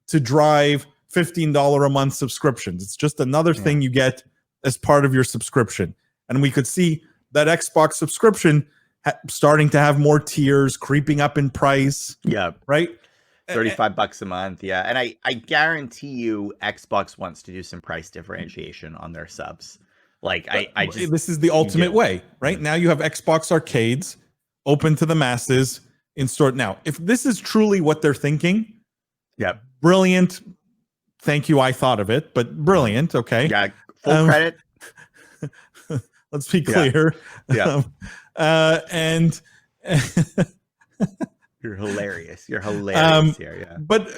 to drive $15 a month subscriptions. It's just another thing you get as part of your subscription. And we could see that Xbox subscription starting to have more tiers, creeping up in price. Yeah. Right? $35 a month. Yeah. And I guarantee you Xbox wants to do some price differentiation on their subs. Like, I just, this is the ultimate way, right? Now you have Xbox arcades open to the masses in store. Now, if this is truly what they're thinking, brilliant. Thank you. I thought of it, but brilliant. Okay. Yeah. Full credit. Let's be clear. And you're hilarious. You're hilarious here. Yeah. But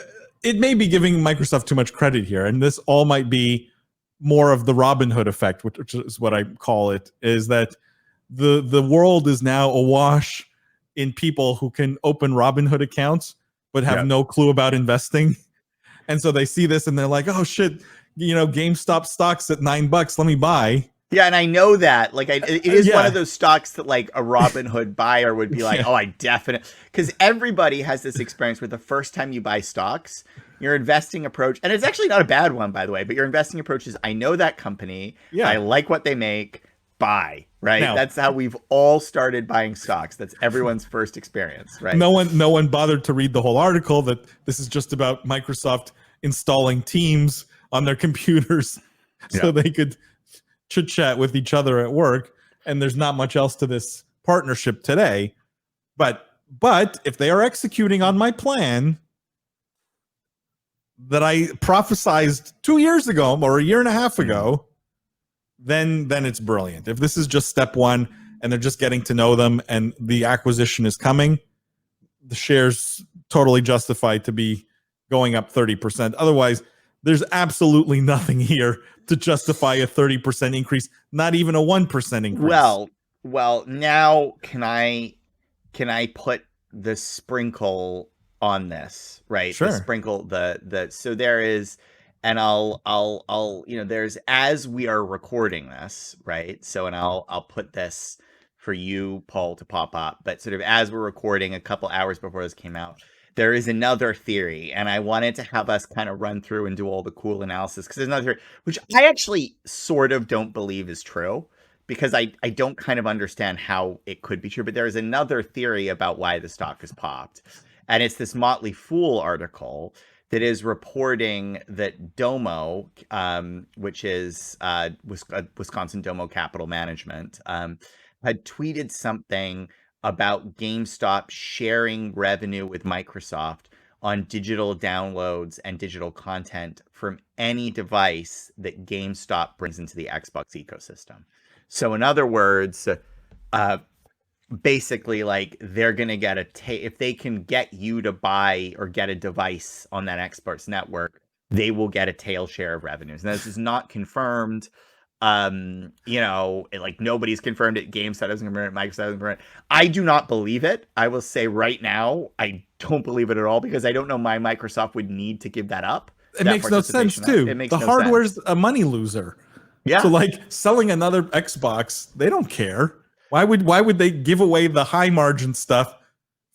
it may be giving Microsoft too much credit here, and this all might be more of the Robin Hood effect, which is what I call it, is that the world is now awash in people who can open Robin Hood accounts but have no clue about investing. And so they see this and they're like, oh shit, GameStop stocks at $9, let me buy. Yeah, and I know that. Like, it is one of those stocks that, like, a Robin Hood buyer would be like, oh, I definitely... Because everybody has this experience where the first time you buy stocks, your investing approach... And it's actually not a bad one, by the way, but your investing approach is, I know that company. Yeah. I like what they make. Buy. right? Now, That's how we've all started buying stocks. That's everyone's first experience, right? no one bothered to read the whole article that this is just about Microsoft installing Teams on their computers so Yeah. they could chit chat with each other at work. And there's not much else to this partnership today. But if they are executing on my plan that I prophesized 2 years ago or a year and a half ago, then it's brilliant. If this is just step one and they're just getting to know them and the acquisition is coming, the shares totally justified to be going up 30%. Otherwise, there's absolutely nothing here to justify a 30% increase, not even a 1% increase. Well, now can I put the sprinkle on this, right? The Sure. sprinkle, the so there is, and I'll there's, as we are recording this, right? So, and I'll put this for you, Paul, to pop up, but sort of as we're recording a couple hours before this came out, there is another theory, and I wanted to have us kind of run through and do all the cool analysis, because there's another theory, which I actually sort of don't believe is true, because I don't kind of understand how it could be true. But there is another theory about why the stock has popped. And it's this Motley Fool article that is reporting that Domo, which is Wisconsin Domo Capital Management, had tweeted something about GameStop sharing revenue with Microsoft on digital downloads and digital content from any device that GameStop brings into the Xbox ecosystem. So in other words, basically, like, they're going to get if they can get you to buy or get a device on that Xbox network, they will get a tail share of revenues. And this is not confirmed. Like, nobody's confirmed it. GameStop doesn't confirm it. Microsoft doesn't confirm it. I do not believe it. I will say right now, I don't believe it at all, because I don't know why Microsoft would need to give that up. It makes no sense, too. It makes the no hardware's sense. a money loser. Yeah. So, like, selling another Xbox, they don't care. Why would they give away the high margin stuff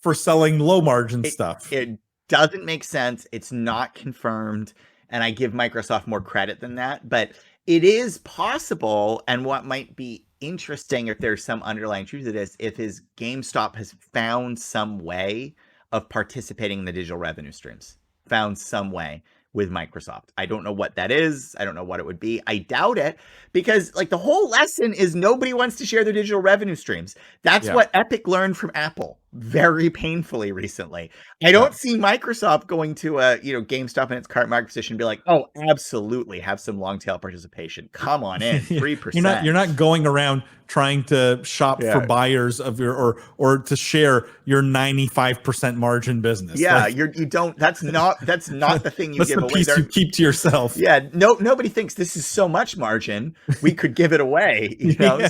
for selling low margin stuff? It doesn't make sense. It's not confirmed, and I give Microsoft more credit than that. But it is possible, and what might be interesting, if there's some underlying truth to this, if GameStop has found some way of participating in the digital revenue streams, found some way with Microsoft. I don't know what that is. I don't know what it would be. I doubt it, because, like, the whole lesson is nobody wants to share their digital revenue streams. That's what Epic learned from Apple very painfully recently. I don't see Microsoft going to GameStop in its current market position and be like, oh, absolutely, have some long tail participation. Come on in, 3%. You're not going around trying to shop for buyers of your or to share your 95% margin business. Yeah, like, you don't. That's not the thing you that's give the away. Piece you keep to yourself. Yeah, nobody thinks this is so much margin we could give it away.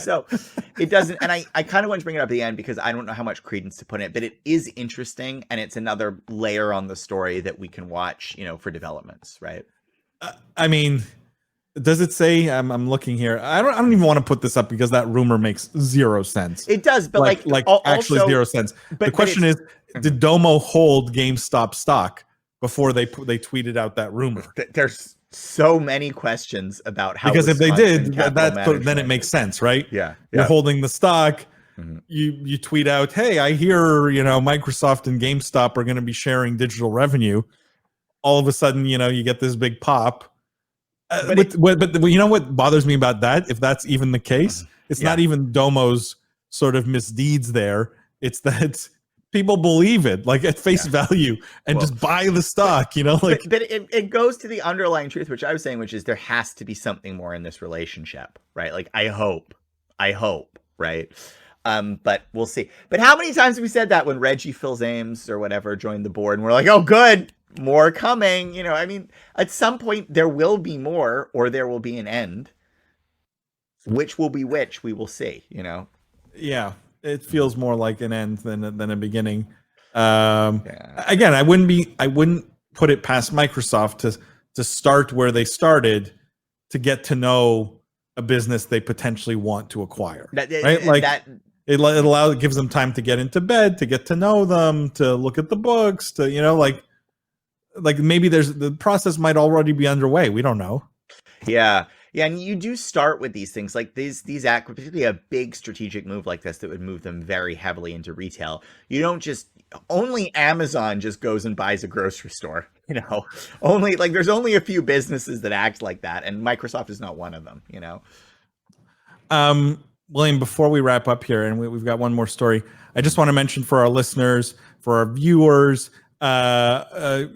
So it doesn't. And I kind of want to bring it up at the end, because I don't know how much credence to put in it, but it is interesting, and it's another layer on the story that we can watch, for developments, right? I mean, does it say? I'm looking here. I don't even want to put this up, because that rumor makes zero sense. It does, but like actually also, zero sense. The question is, did Domo hold GameStop stock before they tweeted out that rumor? There's so many questions about how, because if they did, then it makes sense, right? Yeah. You're holding the stock. Mm-hmm. You tweet out, hey, I hear Microsoft and GameStop are going to be sharing digital revenue. All of a sudden, you get this big pop. But you know what bothers me about that? If that's even the case, it's not even Domo's sort of misdeeds there. It's that people believe it, like, at face value, and just buy the stock, like. But it goes to the underlying truth, which I was saying, which is there has to be something more in this relationship, right? Like, I hope, right? But we'll see. But how many times have we said that when Reggie Fils-Ames or whatever joined the board, and we're like, oh, good, more coming? I mean, at some point there will be more, or there will be an end. Which will be which, we will see. Yeah, it feels more like an end than a beginning. Again, I wouldn't put it past Microsoft to start where they started, to get to know a business they potentially want to acquire. It gives them time to get into bed, to get to know them, to look at the books, to like maybe the process might already be underway. We don't know. Yeah. Yeah, and you do start with these things like particularly a big strategic move like this that would move them very heavily into retail. You don't just only Amazon just goes and buys a grocery store, Only like there's only a few businesses that act like that, and Microsoft is not one of them. William, before we wrap up here, and we've got one more story, I just want to mention for our listeners, for our viewers, a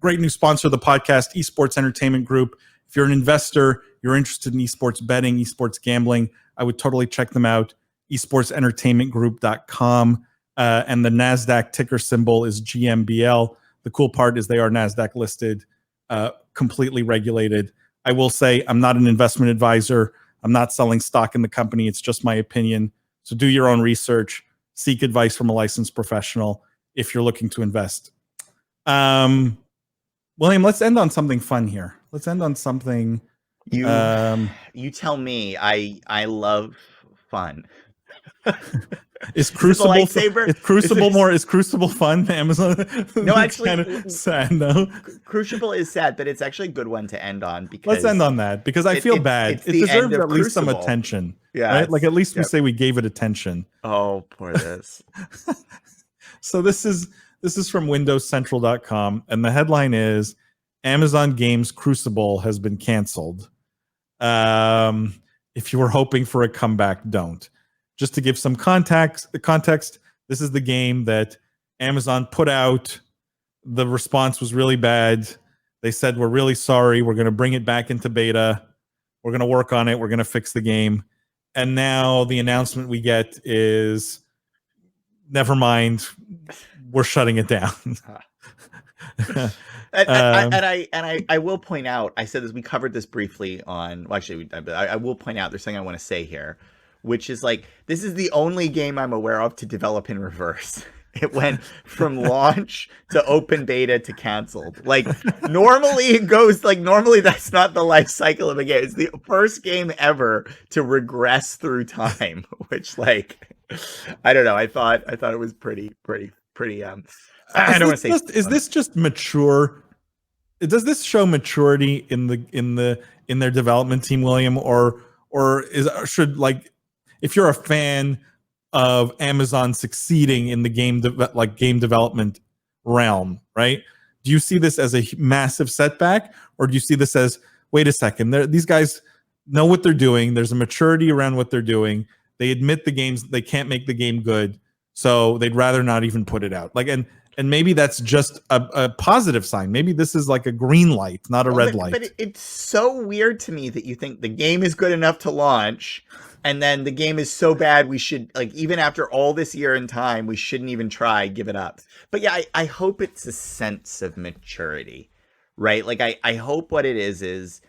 great new sponsor of the podcast, Esports Entertainment Group. If you're an investor, you're interested in esports betting, esports gambling, I would totally check them out. esportsentertainmentgroup.com. And the NASDAQ ticker symbol is GMBL. The cool part is they are NASDAQ listed, completely regulated. I will say I'm not an investment advisor. I'm not selling stock in the company. It's just my opinion. So do your own research. Seek advice from a licensed professional if you're looking to invest. William, let's end on something fun here. Let's end on something. You tell me. I love fun. Is Crucible lightsaber? Is Crucible fun? Amazon? No, actually, kind of sad. No, Crucible is sad, but it's actually a good one to end on because let's end on that because I feel bad. It deserves at least some attention. Yeah, right? Like at least we say we gave it attention. Oh, poor this. So this is from WindowsCentral.com, and the headline is Amazon Games Crucible has been canceled. If you were hoping for a comeback, don't. Just to give some context, this is the game that Amazon put out. The response was really bad. They said, we're really sorry. We're going to bring it back into beta. We're going to work on it. We're going to fix the game. And now the announcement we get is, never mind, we're shutting it down. I will point out, I said this, we covered this briefly on, well, actually, I will point out, there's something I want to say here, which is like, this is the only game I'm aware of to develop in reverse. It went from launch to open beta to canceled. Like normally that's not the life cycle of a game. It's the first game ever to regress through time, which like, I don't know. I thought it was pretty. I don't want to say. Is this just mature? Does this show maturity in their development team, William, or should, like, if you're a fan of Amazon succeeding in the game development realm, right? Do you see this as a massive setback, or do you see this as, wait a second, these guys know what they're doing. There's a maturity around what they're doing. They admit they can't make the game good, so they'd rather not even put it out. Like, and maybe that's just a positive sign. Maybe this is like a green light, not a red light. But it's so weird to me that you think the game is good enough to launch, and then the game is so bad we should, like, even after all this year in time, we shouldn't even try, give it up. But yeah, I hope it's a sense of maturity, right? Like, I hope what it is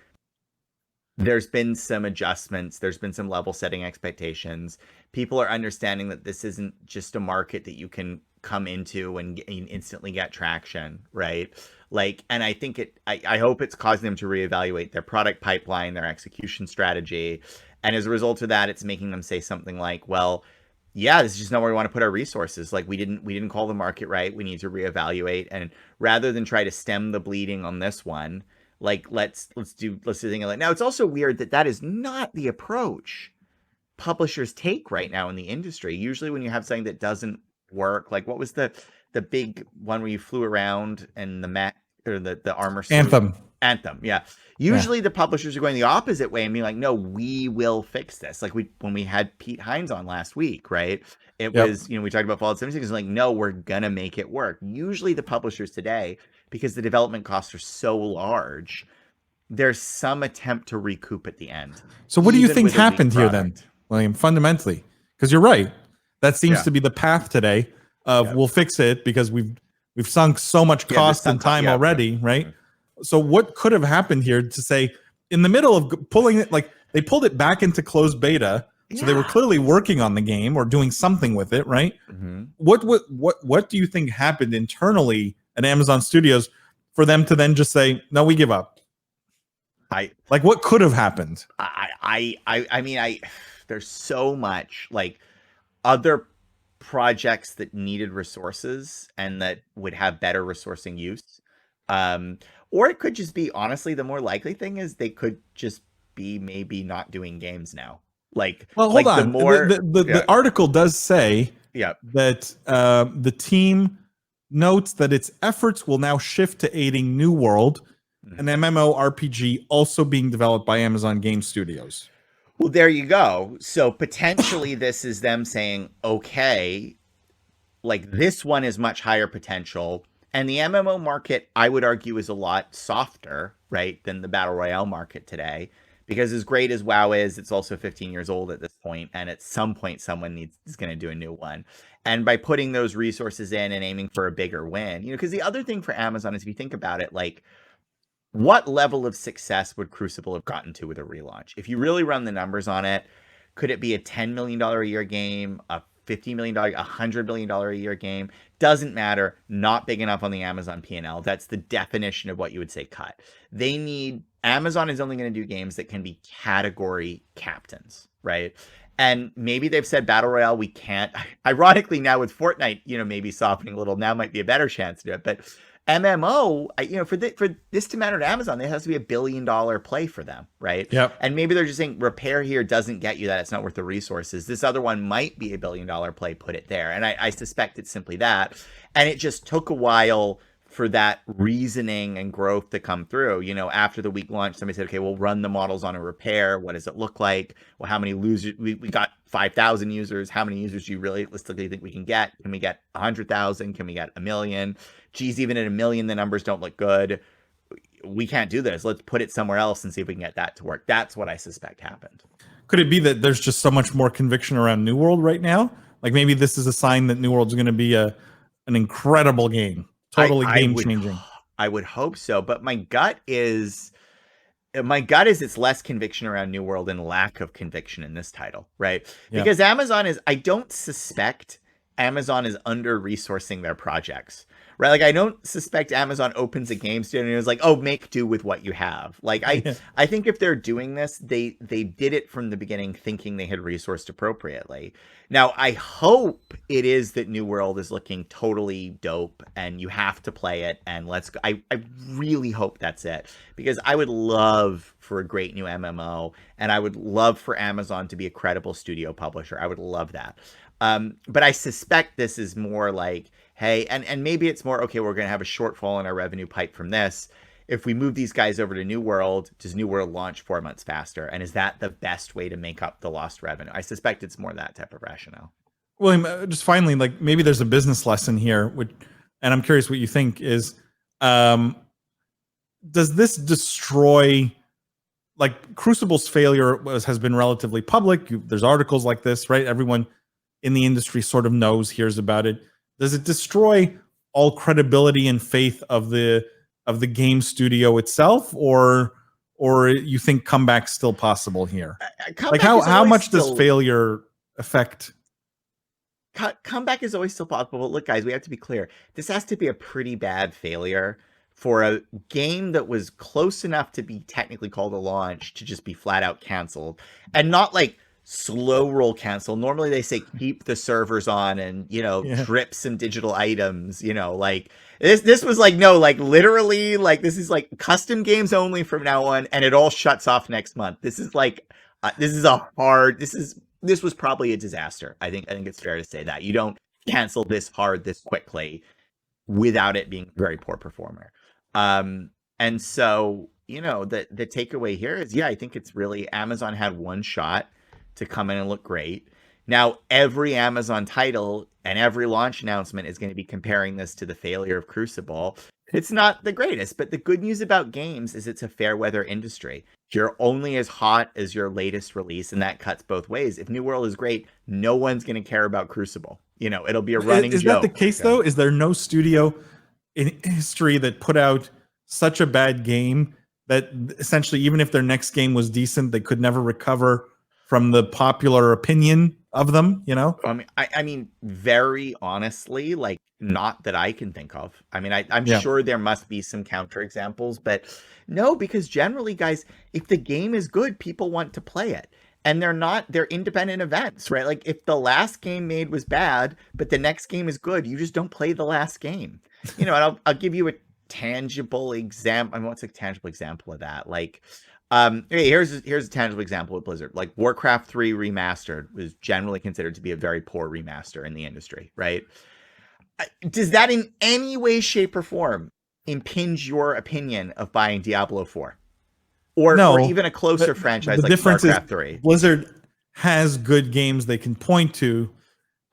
there's been some adjustments. There's been some level setting expectations. People are understanding that this isn't just a market that you can come into and instantly get traction, right? Like, and I think I hope it's causing them to reevaluate their product pipeline, their execution strategy. And as a result of that, it's making them say something like, well, yeah, this is just not where we want to put our resources. Like, we didn't call the market right. We need to reevaluate. And rather than try to stem the bleeding on this one, like, let's do things like, now it's also weird that is not the approach publishers take right now in the industry. Usually when you have something that doesn't work, like, what was the big one where you flew around and the mech or the armor suit? Anthem, yeah. Usually the publishers are going the opposite way and being like, no, we will fix this. Like when we had Pete Hines on last week, right? It was, we talked about Fallout 76. It's like, no, we're gonna make it work. Usually the publishers today, because the development costs are so large, there's some attempt to recoup at the end. So what do you think happened here then, William, fundamentally? Because you're right. That seems to be the path today of we'll fix it because we've sunk so much cost and time already, right? So what could have happened here to say, in the middle of pulling it, like they pulled it back into closed beta, so they were clearly working on the game or doing something with it, right? Mm-hmm. What do you think happened internally at Amazon Studios for them to then just say, no, we give up? Like, what could have happened? I mean, there's so much, like, other projects that needed resources and that would have better resourcing use. Or it could just be, honestly, the more likely thing is they could just be maybe not doing games now. Well, hold Like the on. more, The yeah, article does say yeah. that the team notes that its efforts will now shift to aiding New World, an Mhm. MMORPG also being developed by Amazon Game Studios. Well, there you go. So potentially this is them saying, okay, like this one is much higher potential. And the MMO market, I would argue, is a lot softer, right, than the battle royale market today. Because as great as WoW is, it's also 15 years old at this point, and at some point, someone is going to do a new one. And by putting those resources in and aiming for a bigger win, because the other thing for Amazon is, if you think about it, like what level of success would Crucible have gotten to with a relaunch? If you really run the numbers on it, could it be a $10 million a year game, a $50 million, $100 million a year game? Doesn't matter. Not big enough on the Amazon P&L. That's the definition of what you would say cut. Amazon is only going to do games that can be category captains, right? And maybe they've said Battle Royale, we can't. Ironically, now with Fortnite, maybe softening a little, now might be a better chance to do it. But MMO, for this to matter to Amazon, it has to be $1 billion play for them, right? Yep. And maybe they're just saying repair here doesn't get you that; it's not worth the resources. This other one might be $1 billion play. Put it there, and I suspect it's simply that. And it just took a while for that reasoning and growth to come through. After the week launch, somebody said, "Okay, we'll run the models on a repair. What does it look like? Well, how many users? We got 5,000 users. How many users do you realistically think we can get? Can we get 100,000? Can we get 1 million? Geez, even at 1 million, the numbers don't look good. We can't do this. Let's put it somewhere else and see if we can get that to work." That's what I suspect happened. Could it be that there's just so much more conviction around New World right now? Like maybe this is a sign that New World's going to be an incredible game, I totally I game would changing. I would hope so, but my gut is it's less conviction around New World and lack of conviction in this title, right? Yeah. Because I don't suspect Amazon is under resourcing their projects, right? Like I don't suspect Amazon opens a game studio and is like, oh, make do with what you have. Like Yeah. I think if they're doing this, they did it from the beginning thinking they had resourced appropriately. Now, I hope it is that New World is looking totally dope and you have to play it and let's go. I really hope that's it, because I would love for a great new MMO, and I would love for Amazon to be a credible studio publisher. I would love that. But I suspect this is more like, hey, and maybe it's more, okay, we're going to have a shortfall in our revenue pipe from this. If we move these guys over to New World, does New World launch 4 months faster? And is that the best way to make up the lost revenue? I suspect it's more that type of rationale. William, just finally, like maybe there's a business lesson here, and I'm curious what you think is, um, does this destroy, like Crucible's failure has been relatively public. There's articles like this, right? Everyone in the industry sort of hears about it. Does it destroy all credibility and faith of the game studio itself, or you think comeback's still possible here? Like how much does failure affect? Comeback is always still possible. But look, guys, we have to be clear. This has to be a pretty bad failure for a game that was close enough to be technically called a launch to just be flat out canceled, and not like slow roll cancel. Normally they say keep the servers on and Yeah. drip some digital items. Like this was like, no, like literally, like this is like custom games only from now on, and it all shuts off next month. This is like this was probably a disaster. I think it's fair to say that you don't cancel this hard this quickly without it being a very poor performer. And so, the takeaway here is, yeah, I think it's really Amazon had one shot to come in and look great. Now, every Amazon title and every launch announcement is going to be comparing this to the failure of Crucible. It's not the greatest, but the good news about games is it's a fair weather industry. You're only as hot as your latest release, and that cuts both ways. If New World is great, no one's going to care about Crucible. It'll be a running joke. Is that the case, though? Is there no studio in history that put out such a bad game that essentially, even if their next game was decent, they could never recover from the popular opinion of them? I mean, very honestly, like, not that I can think of. I mean, I'm Yeah. sure there must be some counterexamples, but no, because generally, guys, if the game is good, people want to play it. And they're independent events, right? Like if the last game made was bad, but the next game is good, you just don't play the last game. And I'll give you a tangible example. I mean, what's a tangible example of that? Like, Hey, here's a tangible example with Blizzard. Like Warcraft 3 Remastered was generally considered to be a very poor remaster in the industry, right? Does that in any way, shape, or form impinge your opinion of buying Diablo 4? Or No, even a closer the franchise like difference is StarCraft 3? Blizzard has good games they can point to,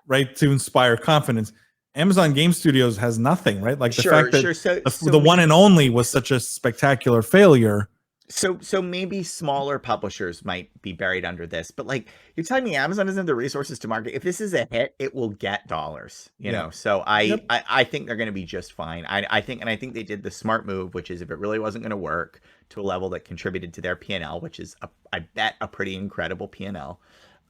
right, to inspire confidence. Amazon Game Studios has nothing, right? Like the Sure, fact that sure. So the one maybe and only was such a spectacular failure. so maybe smaller publishers might be buried under this, but like you're telling me Amazon doesn't have the resources to market. If this is a hit, it will get dollars, you Yeah. know. So I Yep. I, I think they're going to be just fine. I think they did the smart move, which is if it really wasn't going to work to a level that contributed to their P&L, which is I bet a pretty incredible P&L.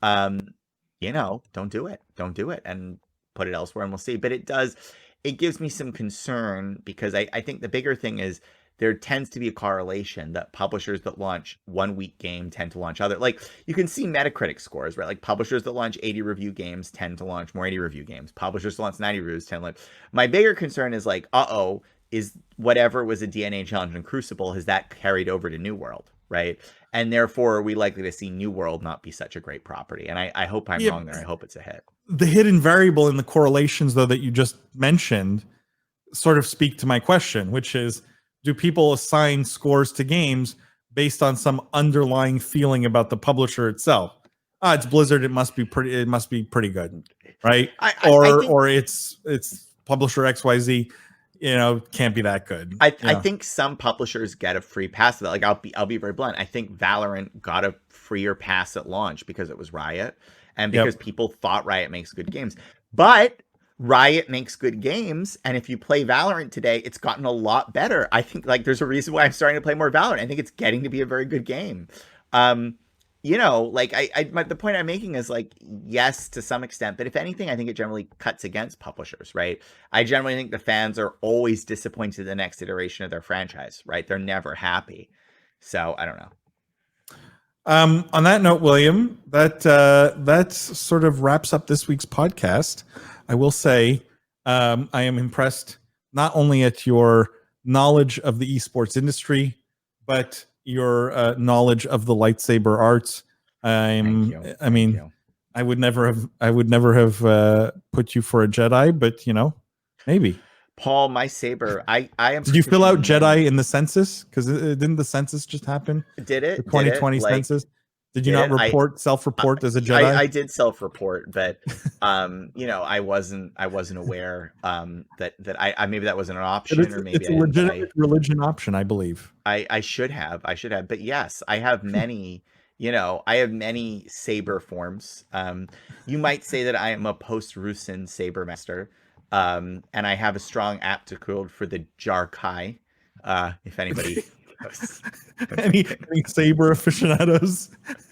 Um, don't do it. Don't do it and put it elsewhere and we'll see. But it gives me some concern because I think the bigger thing is there tends to be a correlation that publishers that launch 1 week game tend to launch other, like you can see Metacritic scores, right? Like publishers that launch 80 review games tend to launch more 80 review games. Publishers that launch 90 reviews tend to launch. My bigger concern is like, is whatever was a DNA challenge in Crucible, has that carried over to New World, right? And therefore, are we likely to see New World not be such a great property? And I hope I'm Yeah. wrong there. I hope it's a hit. The hidden variable in the correlations, though, that you just mentioned sort of speak to my question, which is, do people assign scores to games based on some underlying feeling about the publisher itself? It's Blizzard. It must be pretty good, right? I think Or it's publisher XYZ. Can't be that good. I think some publishers get a free pass to that. Like I'll be very blunt. I think Valorant got a freer pass at launch because it was Riot and because Yep. people thought Riot makes good games. But Riot makes good games, and if you play Valorant today, it's gotten a lot better. I think like there's a reason why I'm starting to play more Valorant. I think it's getting to be a very good game. Um, like the point I'm making is like, yes, to some extent, but if anything, I think it generally cuts against publishers, right? I generally think the fans are always disappointed in the next iteration of their franchise, right? They're never happy. So I don't know. On that note, William, that sort of wraps up this week's podcast. I will say, I am impressed not only at your knowledge of the esports industry, but your knowledge of the lightsaber arts. Thank you. I mean, You. I would never have put you for a Jedi, but maybe. Paul, my saber, I am. Did you fill out proficient Jedi in the census? Because didn't the census just happen? Did The it? Did it? 2020 Like, census. Did you did not it? self-report as a Jedi? I did self-report, but I wasn't aware that I maybe that wasn't an option, or maybe It's a I didn't. But legitimate religion option, I believe. I should have. But yes, I have many. I have many saber forms. You might say that I am a post-Rusin saber master, and I have a strong aptitude for the Jarkai. If anybody knows. any saber aficionados?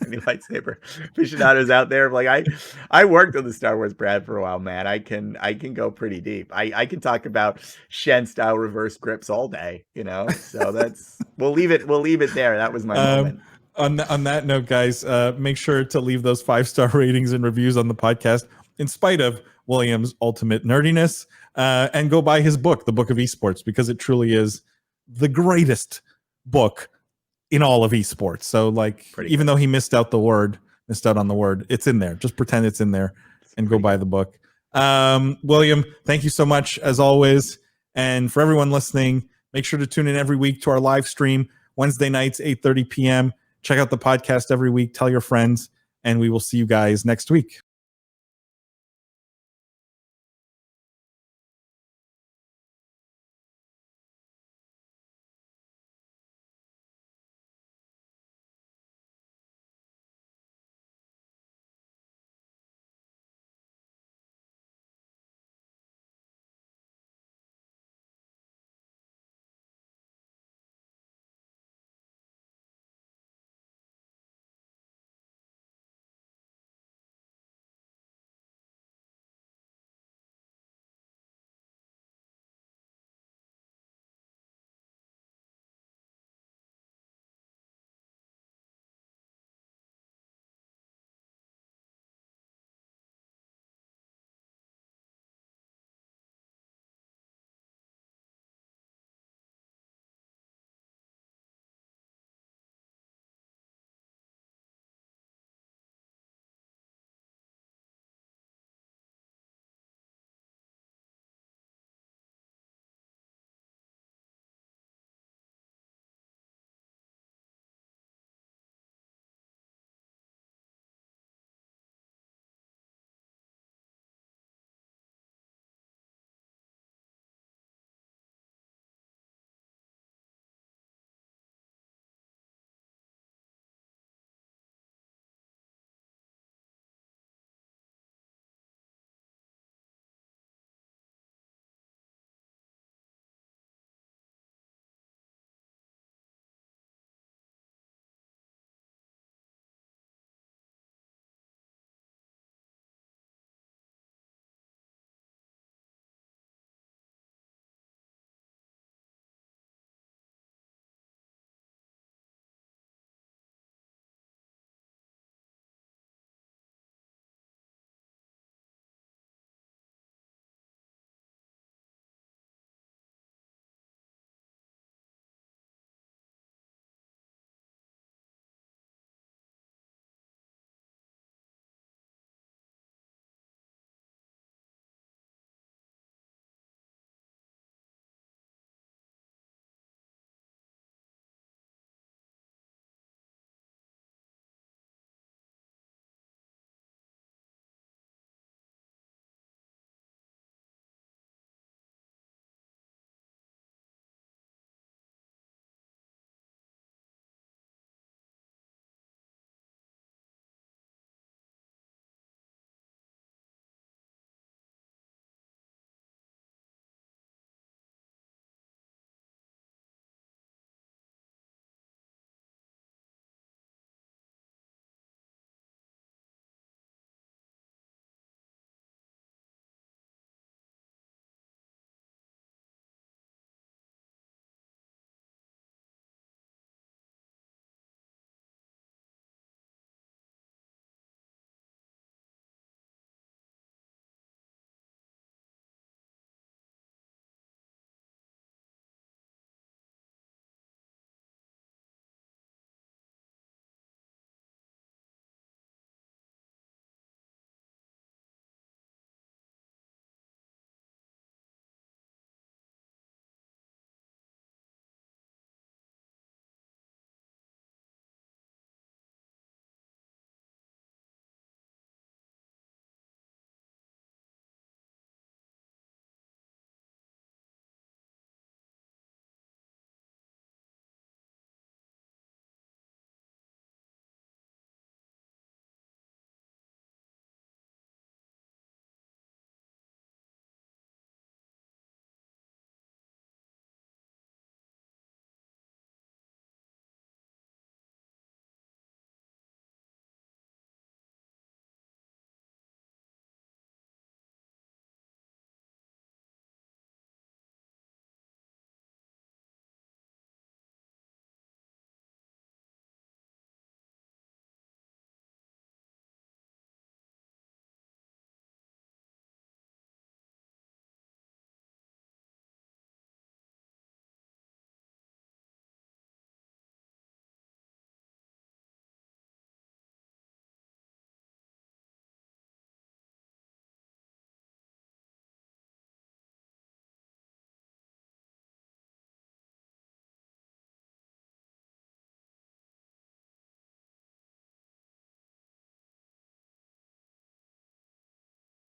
Any lightsaber aficionados out there? Like I worked on the Star Wars brand for a while, man. I can go pretty deep. I can talk about Shen style reverse grips all day, So we'll leave it there. That was my moment. On that note, guys, make sure to leave those 5-star ratings and reviews on the podcast, in spite of William's ultimate nerdiness, and go buy his book, The Book of Esports, because it truly is the greatest book in all of esports. So like, even though he missed out on the word, it's in there. Just pretend it's in there and go buy the book. William, thank you so much as always. And for everyone listening, make sure to tune in every week to our live stream, Wednesday nights, 8:30 p.m. Check out the podcast every week. Tell your friends, and we will see you guys next week.